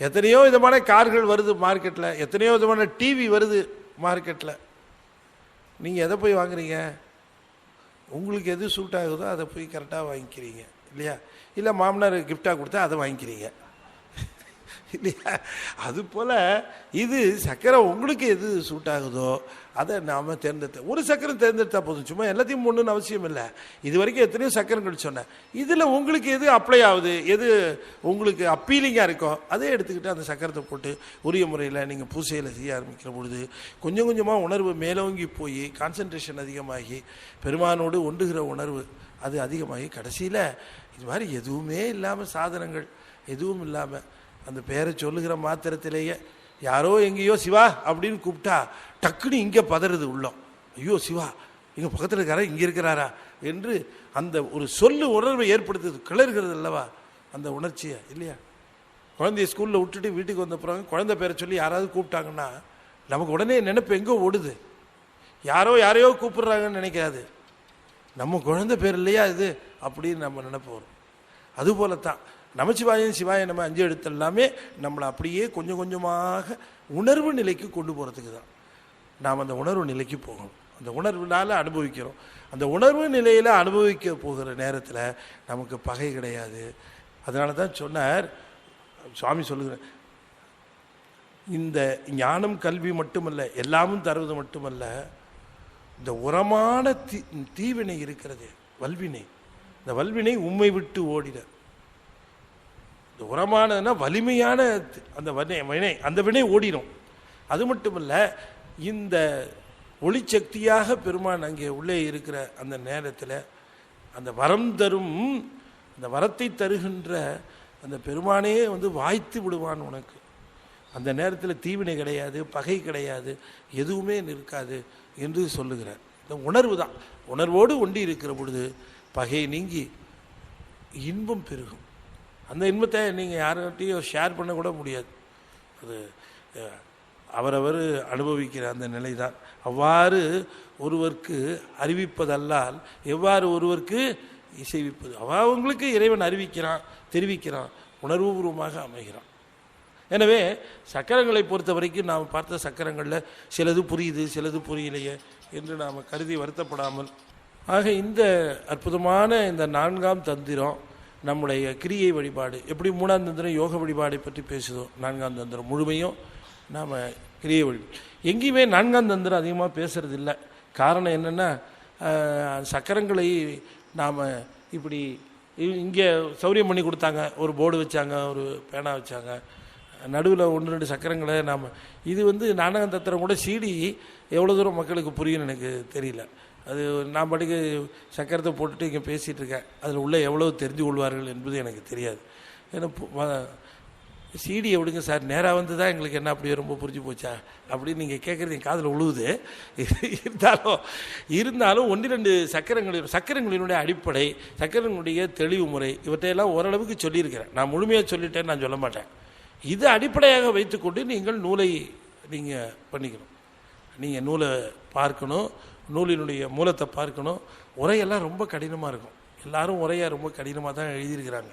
எத்தனையோ விதமான கார்கள் வருது மார்க்கெட்டில், எத்தனையோ விதமான டிவி வருது மார்க்கெட்டில். நீங்கள் எதை போய் வாங்குறீங்க? உங்களுக்கு எது சூட் ஆகுதோ அதை போய் கரெக்டாக வாங்கிக்கிறீங்க இல்லையா? இல்லை மாமனார் கிஃப்டாக கொடுத்தா அதை வாங்கிக்கிறீங்க இல்லையா? அதுபோல் இது சக்கரை உங்களுக்கு எது சூட் ஆகுதோ அதை நாம் தேர்ந்தெடுத்த ஒரு சக்கரம் தேர்ந்தெடுத்தால் போதும். சும்மா எல்லாத்தையும் ஒன்றுன்னு அவசியம் இல்லை. இது வரைக்கும் எத்தனையோ சக்கரங்கள் சொன்னேன். இதில் உங்களுக்கு எது அப்ளை ஆகுது, எது உங்களுக்கு அப்பீலிங்காக இருக்கோ அதை எடுத்துக்கிட்டு அந்த சக்கரத்தை போட்டு உரிய முறையில் நீங்கள் பூசையில் செய்ய ஆரம்பிக்கிற பொழுது கொஞ்சம் கொஞ்சமாக உணர்வு மேலோங்கி போய் கான்சன்ட்ரேஷன் அதிகமாகி பெருமானோடு ஒன்றுகிற உணர்வு அது அதிகமாகி கடைசியில் இது மாதிரி எதுவுமே இல்லாமல் சாதனங்கள் எதுவும் இல்லாமல் அந்த பேரை சொல்லுகிற மாத்திரத்திலேயே யாரோ எங்கேயோ சிவா அப்படின்னு கூப்பிட்டா டக்குன்னு இங்கே பதறுது உள்ளம். ஐயோ சிவா இங்கே பக்கத்தில் இருக்காரா, இங்கே இருக்கிறாரா என்று அந்த ஒரு சொல்லு உணர்வை ஏற்படுத்துது, கிளறுகிறது அல்லவா அந்த உணர்ச்சியை, இல்லையா? குழந்தைய ஸ்கூலில் விட்டுட்டு வீட்டுக்கு வந்த பிறகு குழந்தை பேரை சொல்லி யாராவது கூப்பிட்டாங்கன்னா நமக்கு உடனே நினைப்பு எங்கோ ஓடுது. யாரையோ கூப்பிடுறாங்கன்னு நினைக்காது, நம்ம குழந்தை பேர் இல்லையா இது அப்படின்னு நம்ம நினைப்பு வரும். அதுபோலத்தான் நமச்சிவாயம் சிவாய நம்ம 5 எழுத்து எல்லாமே நம்மளை அப்படியே கொஞ்சம் கொஞ்சமாக உணர்வு நிலைக்கு கொண்டு போகிறதுக்கு தான். நாம் அந்த உணர்வு நிலைக்கு போகணும். அந்த உணர்வுனால அனுபவிக்கிறோம். அந்த உணர்வு நிலையில் அனுபவிக்க போகிற நேரத்தில் நமக்கு பகை கிடையாது. அதனால தான் சொன்னார் சுவாமி சொல்லுகிறார், இந்த ஞானம் கல்வி மட்டுமல்ல, எல்லாமும் தருவது மட்டுமல்ல, இந்த உரமான தீவினை இருக்கிறது வல்வினை, இந்த வல்வினை உம்மை விட்டு ஓடிட. இந்த உரமானதுன்னா வலிமையான அந்த வினை, அந்த வினை ஓடிடும். அது மட்டுமல்ல, இந்த ஒளிச்சக்தியாக பெருமான் அங்கே உள்ளே இருக்கிற அந்த நேரத்தில் அந்த வரம் தரும், அந்த வரத்தை தருகின்ற அந்த பெருமானே வாய்த்து விடுவான் உனக்கு. அந்த நேரத்தில் தீவினை கிடையாது, பகை கிடையாது, எதுவுமே இருக்காது என்று சொல்லுகிறார். இந்த உணர்வு தான், உணர்வோடு ஒண்டி இருக்கிற பொழுது பகை நீங்கி இன்பம் பெருகும். அந்த இன்பத்தை நீங்கள் யார்கிட்டையும் ஷேர் பண்ணக்கூட முடியாது. அது அவரவர் அனுபவிக்கிற அந்த நிலை தான். அவ்வாறு ஒருவருக்கு அறிவிப்பதல்லால் எவ்வாறு ஒருவருக்கு இசைவிப்பது, அவங்களுக்கு இறைவன் அறிவிக்கிறான், தெரிவிக்கிறான், உணர்வுபூர்வமாக அமைகிறான். எனவே சக்கரங்களை பொறுத்த வரைக்கும் நாம் பார்த்த சக்கரங்களில் சிலது புரியுது, சிலது புரியலையே என்று நாம் கருதி வருத்தப்படாமல், ஆக இந்த அற்புதமான இந்த 4ஆம் தந்திரம் நம்முடைய கிரியை வழிபாடு எப்படி 3ஆம் தந்திரம் யோக வழிபாடை பற்றி பேசுதோ, 4ஆம் தந்திரம் முழுமையும் நாம் கிரியை வழிபாடு. எங்கேயுமே 4ஆம் தந்திரம் அதிகமாக பேசுறது இல்லை. காரணம் என்னென்னா, சக்கரங்களை நாம் இப்படி இங்கே சௌரியம் பண்ணி கொடுத்தாங்க, ஒரு போர்டு வச்சாங்க, ஒரு பேனா வச்சாங்க, நடுவில் 1-2 சக்கரங்களை நாம் இது 4ஆம் தந்திரம் கூட சீடி எவ்வளோ தூரம் மக்களுக்கு புரியும்னு எனக்கு தெரியல. அது நான் பாட்டுக்கு சக்கரத்தை போட்டுட்டு இங்கே பேசிகிட்டு இருக்கேன், அதில் உள்ள எவ்வளோ தெரிஞ்சு கொள்வார்கள் என்பது எனக்கு தெரியாது. ஏன்னா சீடியை விடுங்க சார், நேராக வந்து தான் எங்களுக்கு என்ன அப்படியே ரொம்ப புரிஞ்சு போச்சா அப்படின்னு நீங்கள் கேட்குறது என் காதில் உழுவுது. இருந்தாலும் 1-2 சக்கரங்களினுடைய அடிப்படை, சக்கரங்களுடைய தெளிவு முறை இவற்றையெல்லாம் ஓரளவுக்கு சொல்லியிருக்கிறேன். நான் முழுமையாக சொல்லிட்டேன்னு நான் சொல்ல மாட்டேன். இது அடிப்படையாக வைத்துக்கொண்டு நீங்கள் நூலை நீங்கள் பண்ணிக்கணும். நீங்கள் நூலை பார்க்கணும், நூலினுடைய மூலத்தை பார்க்கணும். உரையெல்லாம் ரொம்ப கடினமாக இருக்கும், எல்லாரும் உரையை ரொம்ப கடினமாக தான் எழுதியிருக்கிறாங்க.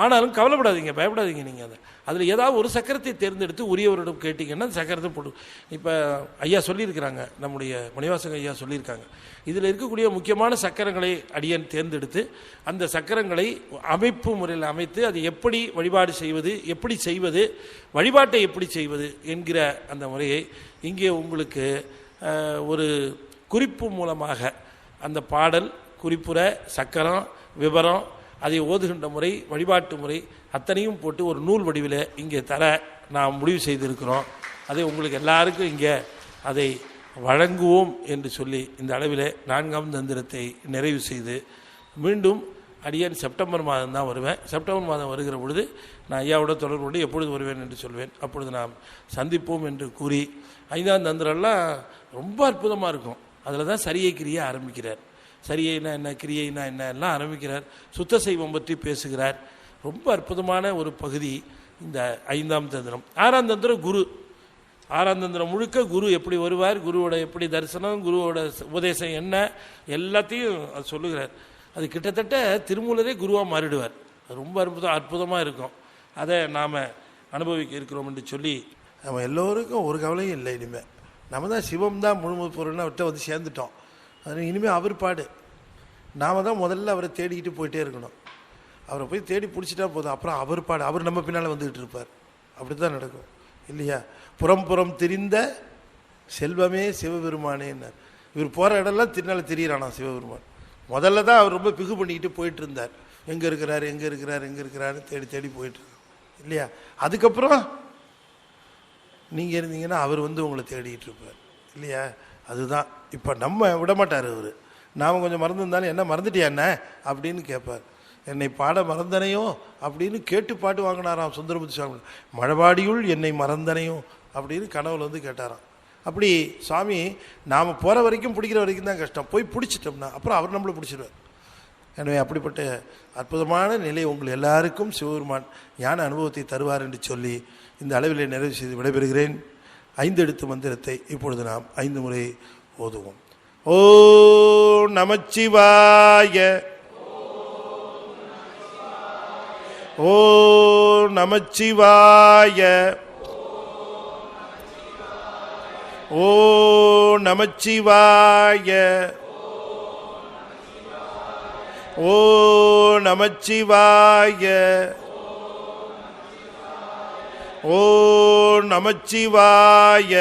ஆனாலும் கவலைப்படாதீங்க, பயப்படாதீங்க. நீங்கள் அதில் ஏதாவது ஒரு சக்கரத்தை தேர்ந்தெடுத்து உரியவரிடம் கேட்டிங்கன்னா அந்த சக்கரத்தை போட்டு, இப்போ ஐயா சொல்லியிருக்கிறாங்க, நம்முடைய மணிவாசக ஐயா சொல்லியிருக்காங்க, இதில் இருக்கக்கூடிய முக்கியமான சக்கரங்களை அடியன் தேர்ந்தெடுத்து அந்த சக்கரங்களை அமைப்பு முறையில் அமைத்து அது எப்படி வழிபாடு செய்வது, எப்படி செய்வது, வழிபாட்டை எப்படி செய்வது என்கிற அந்த முறையை இங்கே உங்களுக்கு ஒரு குறிப்பு மூலமாக அந்த பாடல், குறிப்புற, சக்கரம், விவரம், அதை ஓதுகின்ற முறை, வழிபாட்டு முறை அத்தனையும் போட்டு ஒரு நூல் வடிவில் இங்கே தர நாம் முடிவு செய்திருக்கிறோம். அதை உங்களுக்கு எல்லாருக்கும் இங்கே அதை வழங்குவோம் என்று சொல்லி இந்த அளவில் 4ஆம் தந்திரத்தை நிறைவு செய்து மீண்டும் அடியேன் செப்டம்பர் மாதம் தான் வருவேன். செப்டம்பர் மாதம் வருகிற பொழுது நான் ஐயாவோட தொடர்பு கொண்டு எப்பொழுது வருவேன் என்று சொல்வேன். அப்பொழுது நாம் சந்திப்போம் என்று கூறி 5ஆம் தந்திரம்லாம் ரொம்ப அற்புதமாக இருக்கும். அதில் தான் சரியை கிரியை ஆரம்பிக்கிறார். சரியைனா என்ன, கிரியைனா என்ன எல்லாம் ஆரம்பிக்கிறார். சுத்த சைவம் பற்றி பேசுகிறார். ரொம்ப அற்புதமான ஒரு பகுதி இந்த 5ஆம் தந்திரம். 6ஆம் தந்திரம் குரு. 6ஆம் தந்திரம் முழுக்க குரு எப்படி வருவார், குருவோட எப்படி தரிசனம், குருவோட உபதேசம் என்ன, எல்லாத்தையும் அது சொல்லுகிறார். அது கிட்டத்தட்ட திருமூலரே குருவாக மாறிடுவார். அது ரொம்ப அற்புதமாக இருக்கும். அதை நாம் அனுபவிக்க இருக்கிறோம் என்று சொல்லி நம்ம எல்லோருக்கும் ஒரு கவலையும் இல்லை. இனிமேல் நம்ம தான் சிவம் தான் முழு பொருள்னு அவர்கிட்ட சேர்ந்துட்டோம். அது இனிமேல் அவர் பாடு. நாம் தான் முதல்ல அவரை தேடிக்கிட்டு போயிட்டே இருக்கணும். அவரை போய் தேடி பிடிச்சிட்டா போதும், அப்புறம் அவர் பாடு. அவர் நம்ம பின்னால் வந்துக்கிட்டு இருப்பார். அப்படி தான் நடக்கும் இல்லையா? புறம் புறம் திரிந்த செல்வமே சிவபெருமானேன்னார். இவர் போகிற இடம்லாம் திருநாள் திரியிறானா சிவபெருமான். முதல்ல தான் அவர் ரொம்ப பிகு பண்ணிக்கிட்டு போயிட்டு இருந்தார். எங்கே இருக்கிறார் எங்கே இருக்கிறார் எங்கே இருக்கிறாருன்னு தேடி தேடி போயிட்டுருக்கார் இல்லையா? அதுக்கப்புறம் நீங்கள் இருந்தீங்கன்னா அவர் உங்களை தேடிட்டு இருப்பார் இல்லையா? அதுதான் இப்போ நம்ம விட மாட்டார் அவர். நாம் கொஞ்சம் மறந்துருந்தாலும் என்ன மறந்துட்டியா என்ன அப்படின்னு கேட்பார். என்னை பாட மறந்தனையோ அப்படின்னு கேட்டு பாட்டு வாங்கினாராம் சுந்தரமூர்த்தி சுவாமி. மழபாடியுள் என்னை மறந்தனையோ அப்படின்னு கனவுல கேட்டாராம். அப்படி சுவாமி நாம் போகிற வரைக்கும் பிடிக்கிற வரைக்கும் தான் கஷ்டம், போய் பிடிச்சிட்டோம்னா அப்புறம் அவர் நம்மளை பிடிச்சிடுவார். எனவே அப்படிப்பட்ட அற்புதமான நிலை உங்கள் எல்லாருக்கும் சிவபெருமான் ஞான அனுபவத்தை தருவார் என்று சொல்லி இந்த அளவிலே நிறைவு செய்து விடைபெறுகிறேன். 5 எழுத்து மந்திரத்தை இப்பொழுது நாம் 5 முறை ஓதுவோம். ஓ நமச்சிவாய, ஓ நமச்சிவாய, ஓ நமச்சிவாய, ஓ நமச்சிவாய, ஓ நமச்சிவாய.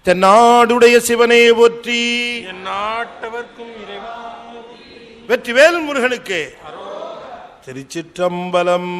தென்னாடுடைய சிவனே போற்றி, எந்நாட்டவர்க்கும் இறைவா வெற்றிவேல் முருகனுக்கு. திருச்சிற்றம்பலம்.